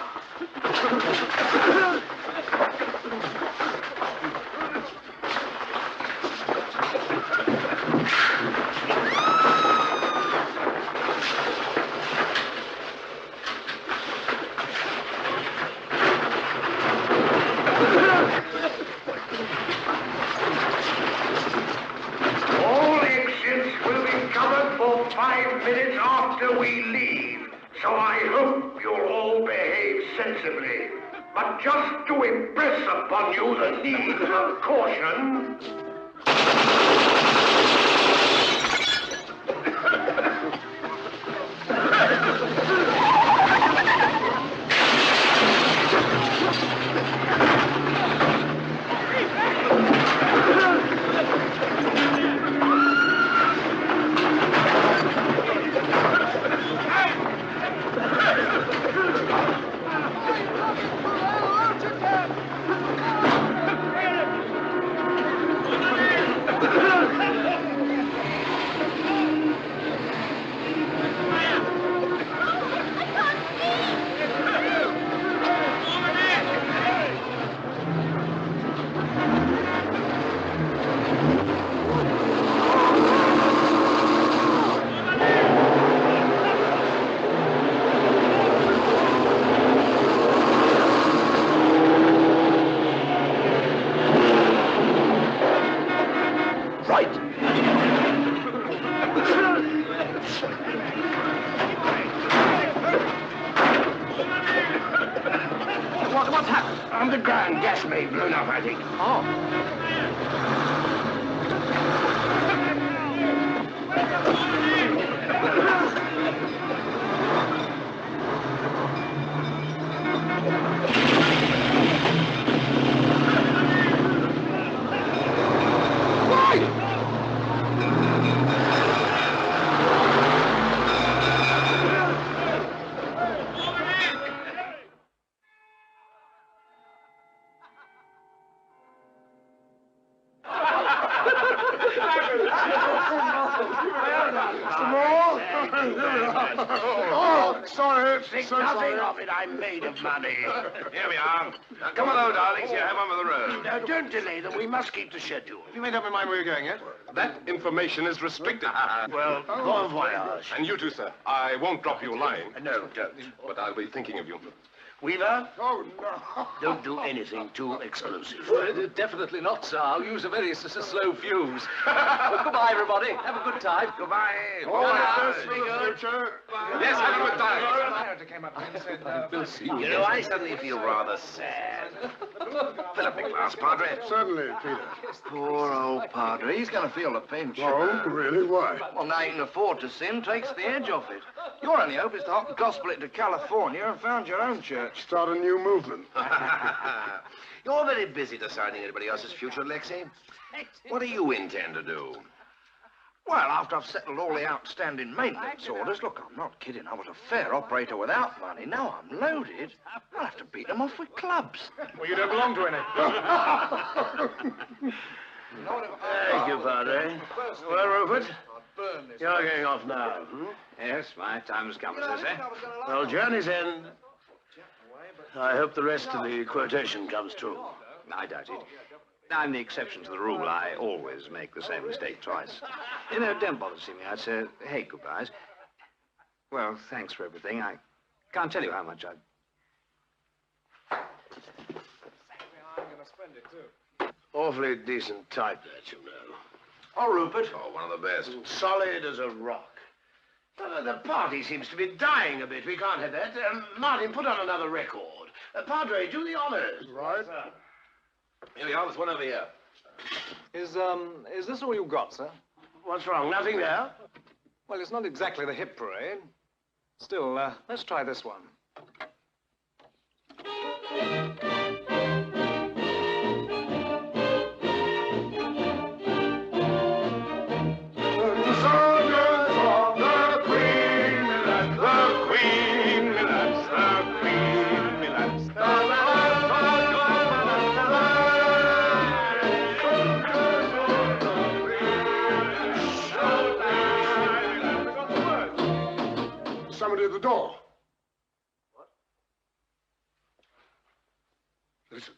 All exits will be covered for 5 minutes after we leave, so I hope you'll all sensibly, but just to impress upon you the need of caution. What's happened? Underground gas main blown up, I think. Oh, sorry. Think So nothing sorry. of it. I'm made of money. Here we are. Now, come along, darlings. You have one for the road. Now, don't delay them. We must keep the schedule. Have you made up your mind where you're going yet? That information is restricted. Well, bon voyage. And you too, sir. I won't drop you a line. No, don't. But I'll be thinking of you. Weaver, Oh, no. don't do anything too exclusive. Definitely not, sir. I'll use a very slow fuse. Well, goodbye, everybody. Have a good time. Goodbye. Yes, have a good time. Director came up and said, We'll see You know, I suddenly feel rather sad. Fill up the glass, Padre. Certainly, Peter. Poor old Padre. He's going to feel the pinch. Oh, really? Why? Well, now you can afford to sin, takes the edge off it. Your only hope is to hop the gospel it to California and found your own church. Start a new movement. You're very busy deciding anybody else's future, Lexy. What do you intend to do? Well, after I've settled all the outstanding maintenance orders, look, I'm not kidding. I was a fair operator without money. Now I'm loaded. I'll have to beat them off with clubs. well, you don't belong to any. Thank you, Padre. Well, Rupert, you're going off now. Yes, my time's come, sir. Well, journey's end. I hope the rest of the quotation comes true. I doubt it. I'm the exception to the rule. I always make the same mistake twice. You know, don't bother to see me. I'd say, hey, goodbyes. Well, thanks for everything. I can't tell you how much Awfully decent type, that, you know. Oh, Rupert. Oh, one of the best. Solid as a rock. The party seems to be dying a bit. We can't have that. Martin, put on another record. Padre, do the honors. Right. Here we are. There's one over here. Is this all you got, sir? What's wrong? Nothing there? Well, it's not exactly the hip parade. Still, let's try this one. Somebody at the door. What? Listen.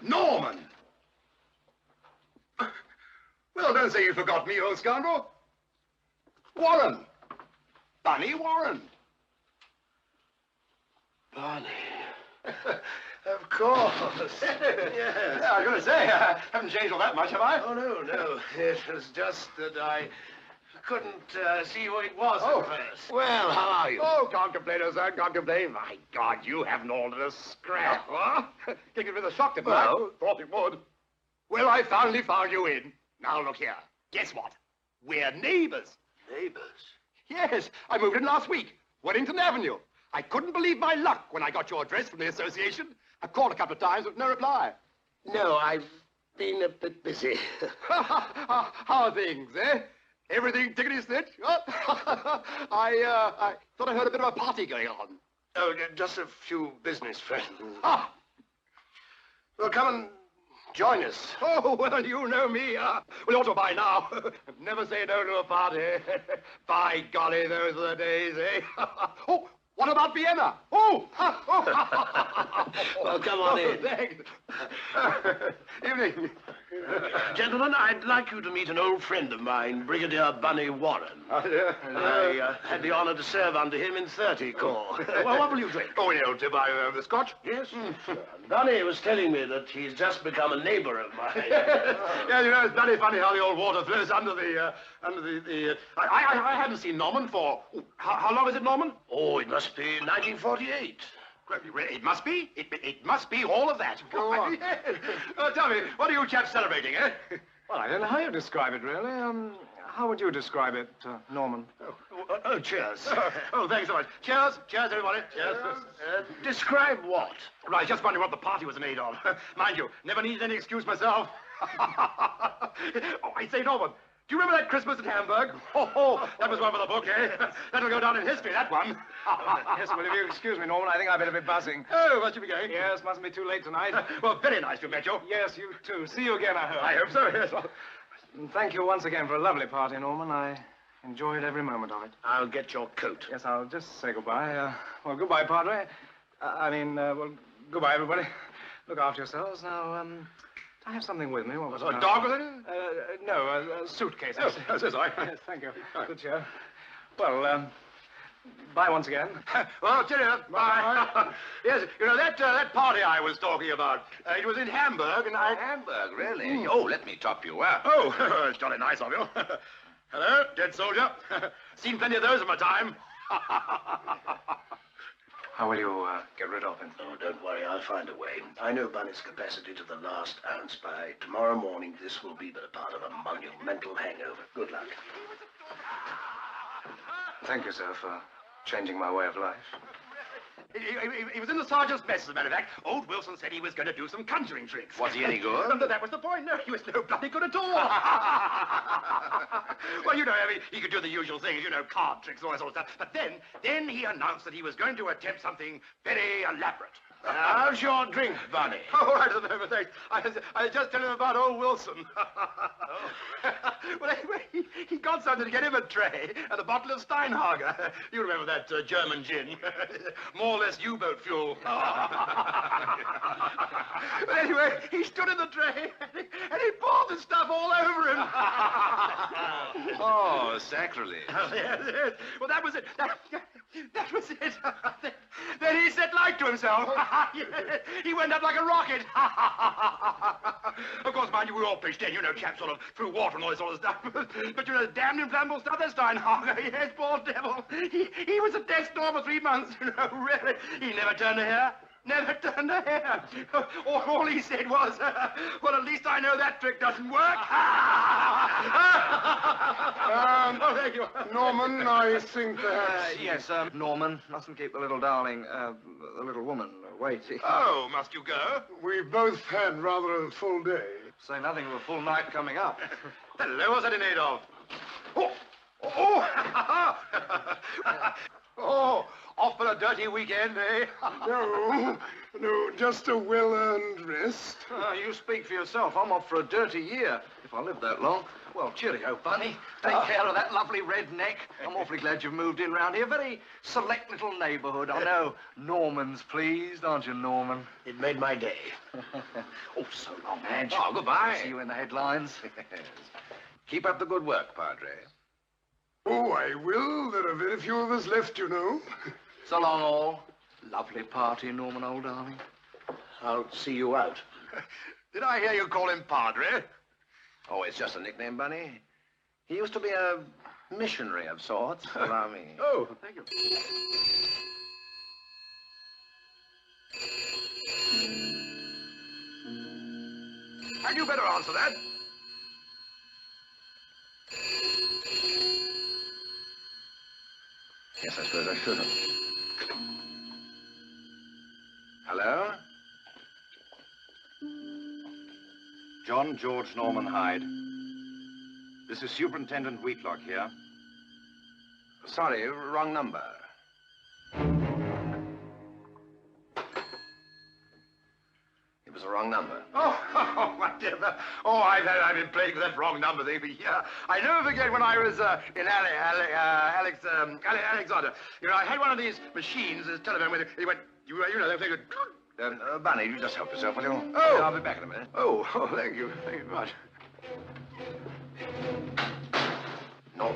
Norman! Don't say you forgot me, old scoundrel. Warren. Bunny Warren. Bunny. Of course. Yes. Yeah, I was going to say, I haven't changed all that much, have I? Oh, no. It was just that I couldn't see who it was at first. Well, how are you? Oh, can't complain, old son, can't complain. My God, you haven't altered a scrap, huh? Taken a bit of a shock, didn't I? Thought it would. Well, I finally found you in. Now, look here. Guess what? We're neighbors. Neighbors? Yes, I moved in last week. Wellington Avenue. I couldn't believe my luck when I got your address from the association. I called a couple of times, but no reply. No, I've been a bit busy. How are things, eh? Everything tickety-stitch? I thought I heard a bit of a party going on. Oh, just a few business friends. Ah! Well, come and join us. Oh, well, you know me. We ought to by now. Never say no to a party. By golly, those are the days, eh? Oh, what about Vienna? Oh! Well, come on in. Thanks. Evening. Gentlemen, I'd like you to meet an old friend of mine, Brigadier Bunny Warren. I had the honor to serve under him in 30 Corps. Well, what will you drink? Oh, you tip the scotch? Yes. Bunny was telling me that he's just become a neighbor of mine. Yeah, you know, it's very funny how the old water flows under the I hadn't seen Norman for... How long is it, Norman? Oh, it must be 1948. It must be? It must be all of that. Go on. Tell me, what are you chaps celebrating, eh? Well, I don't know how you describe it, really. How would you describe it, Norman? Oh, cheers. Oh, thanks so much. Cheers. Cheers, everybody. Cheers. Describe what? Right, just wondering what the party was made of. Mind you, never needed any excuse myself. Oh, I say, Norman, do you remember that Christmas at Hamburg? Oh, that was one for the book, eh? That'll go down in history, that one. Yes, well, if you excuse me, Norman, I think I better be buzzing. Oh, must you be going? Yes, mustn't be too late tonight. Well, very nice to meet you. Yes, you too. See you again, I hope. I hope so, yes. And thank you once again for a lovely party, Norman. I enjoyed every moment of it. I'll get your coat. Yes, I'll just say goodbye. Well, goodbye, Padre. Well, goodbye, everybody. Look after yourselves. Now, I have something with me. What was it? A dog with it? No, a suitcase. Oh, so sorry. Yes, thank you. Good cheer. Well, bye once again. Well, cheerio. Bye. Yes, you know, that party I was talking about, it was in Hamburg, and Hamburg, really? Oh, let me top you up. Oh, it's jolly nice of you. Hello, dead soldier. Seen plenty of those in my time. How will you get rid of him? Oh, don't worry, I'll find a way. I know Bunny's capacity to the last ounce. By tomorrow morning, this will be but a part of a monumental hangover. Good luck. Thank you, sir, for changing my way of life. He was in the sergeant's mess, as a matter of fact. Old Wilson said he was going to do some conjuring tricks. Was he any good? That was the point. No, he was no bloody good at all. Well, you know, I mean, he could do the usual things, you know, card tricks, all that sort of stuff. But then he announced that he was going to attempt something very elaborate. How's your drink, Bunny? Oh, right, thanks. I was just telling him about old Wilson. Well, anyway, he got something to get him a tray and a bottle of Steinhager. You remember that German gin? More or less U-boat fuel. But anyway, he stood in the tray and he poured the stuff all over him. Oh, sacrilege. Yes. Well, that was it. That was it. Then he set light to himself. He went up like a rocket. Of course, mind you, we all pitched in, you know, chaps sort of threw water and all this sort of stuff. But you know, damned inflammable stuff, that Steinhager. Yes, poor devil. He was at death's door for 3 months, you know, really. He never turned a hair. Never turned a hair. All he said was, well, at least I know that trick doesn't work. Oh, thank you. Norman, I think perhaps... Yes, Norman, mustn't keep the little darling, the little woman waiting. Oh, must you go? We've both had rather a full day. Say nothing of a full night coming up. Hello, what's that in aid of? Oh, off for a dirty weekend, eh? No, just a well-earned rest. You speak for yourself. I'm off for a dirty year, if I live that long. Well, cheerio, Bunny. Take care of that lovely red neck. I'm awfully glad you've moved in round here. Very select little neighborhood. I know Norman's pleased, aren't you, Norman? It made my day. Oh, so long, Madge. Oh, goodbye. See you in the headlines. Keep up the good work, Padre. Oh, I will. There are very few of us left, you know. So long, all. Lovely party, Norman, old darling. I'll see you out. Did I hear you call him Padre? Oh, it's just a nickname, Bunny. He used to be a missionary of sorts. Allow me. Oh, thank you. Had you better answer that? Yes, I suppose I should have. Hello? John George Norman Hyde. This is Superintendent Wheatlock here. Sorry, wrong number. It was the wrong number. Oh, my dear. I've been playing with that wrong number thing for years. I never forget when I was in Alexander. You know, I had one of these machines, this telephone, where it went, you know, they could... Bunny, you just help yourself, will you? Oh! I'll be back in a minute. Oh, thank you. Thank you very much. No.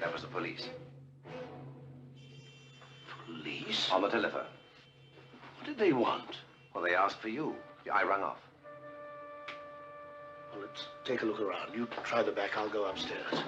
That was the police. Police? On the telephone. What did they want? Well, they asked for you. I rang off. Well, let's take a look around. You try the back, I'll go upstairs.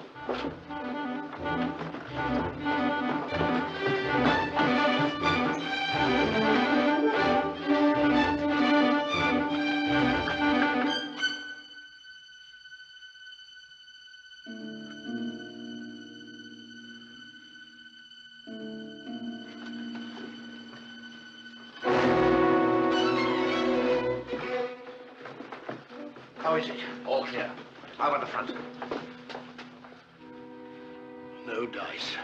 How is it? All clear. How about the front? No dice.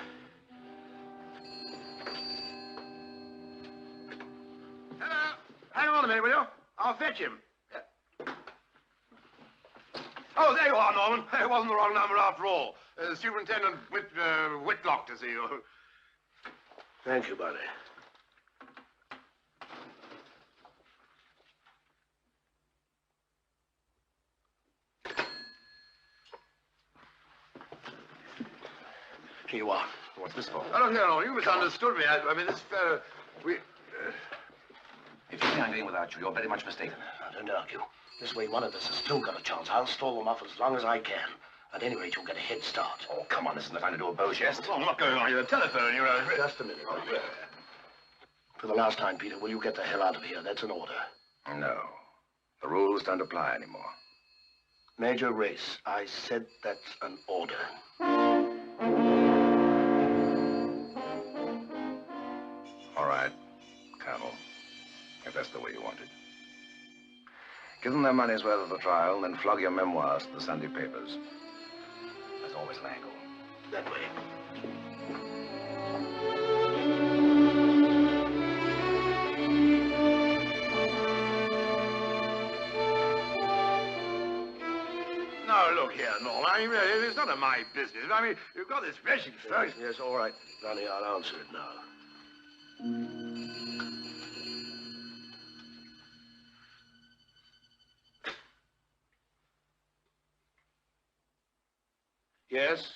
Hang on a minute, will you? I'll fetch him. Oh, there you are, Norman. It wasn't the wrong number after all. Superintendent Whitlock to see you. Thank you, Buddy. Here you are. What's this for? Oh, look here, Norman. You misunderstood me. I mean, this fellow... If you think I'm going without you, you're very much mistaken. Now, don't argue. This way, one of us has still got a chance. I'll stall them off as long as I can. At any rate, you'll get a head start. Oh, come on. This isn't the time to do a bow jest. Oh, I'm not going on your telephone. You're... Just a minute. For the last time, Peter, will you get the hell out of here? That's an order. No. The rules don't apply anymore. Major Race, I said that's an order. All right, Colonel, if that's the way you want it. Give them their money's worth of the trial, then flog your memoirs to the Sunday papers. There's always an angle. That way. Now, look here, Norman. I mean, it's none of my business. I mean, you've got this message first. Yes, all right, Ronnie, I'll answer it now. Yes?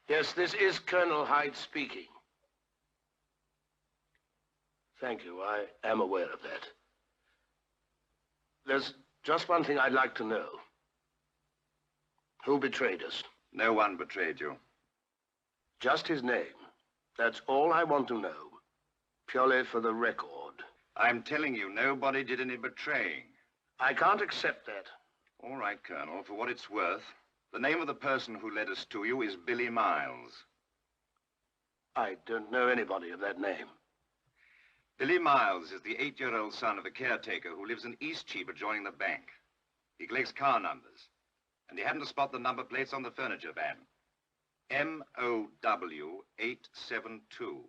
Yes, this is Colonel Hyde speaking. Thank you. I am aware of that. There's just one thing I'd like to know. Who betrayed us? No one betrayed you. Just his name. That's all I want to know. Purely for the record. I'm telling you, nobody did any betraying. I can't accept that. All right, Colonel, for what it's worth, the name of the person who led us to you is Billy Miles. I don't know anybody of that name. Billy Miles is the 8-year-old son of a caretaker who lives in Eastcheap adjoining the bank. He collects car numbers, and he happened to spot the number plates on the furniture van. MOW872.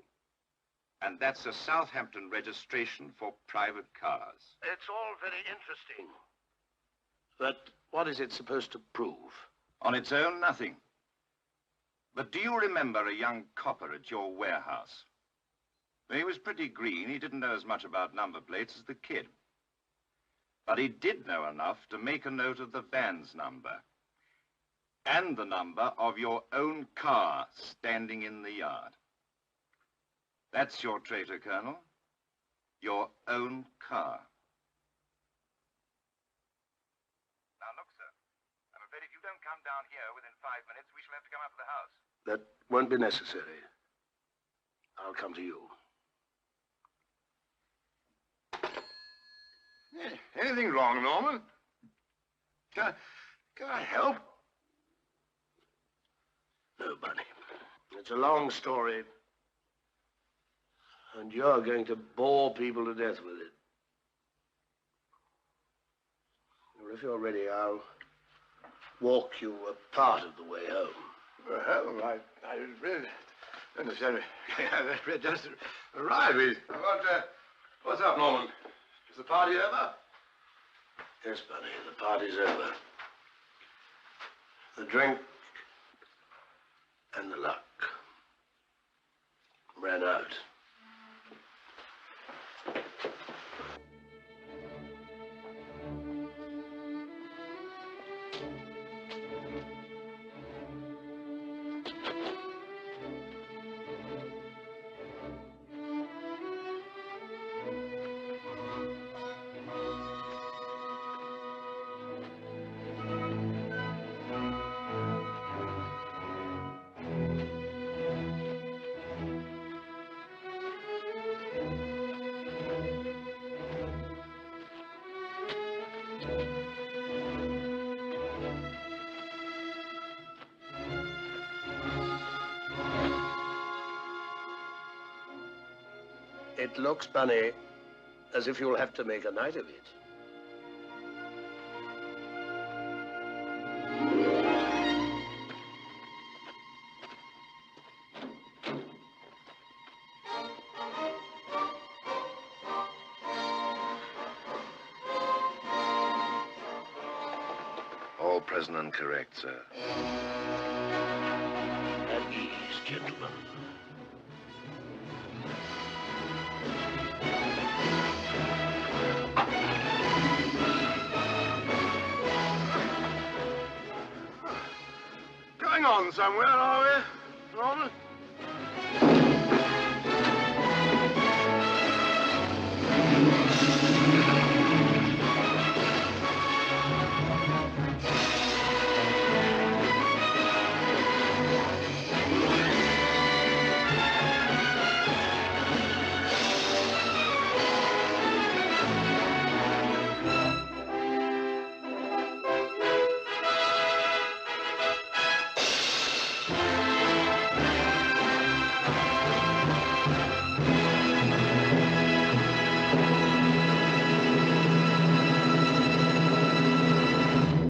And that's a Southampton registration for private cars. It's all very interesting. But what is it supposed to prove? On its own, nothing. But do you remember a young copper at your warehouse? He was pretty green. He didn't know as much about number plates as the kid. But he did know enough to make a note of the van's number. And the number of your own car standing in the yard. That's your traitor, Colonel. Your own car. Now, look, sir. I'm afraid if you don't come down here within 5 minutes, we shall have to come up to the house. That won't be necessary. I'll come to you. Anything wrong, Norman? Can I help? No, Bunny. It's a long story. And you're going to bore people to death with it. Well, if you're ready, I'll walk you a part of the way home. Well, I really understand. We just arrived. What's up, Norman? Is the party over? Yes, Bunny, the party's over. The drink and the luck ran out. It looks, Bunny, as if you'll have to make a night of it. All present and correct, sir. At ease, gentlemen. Going on somewhere, are we, Norman?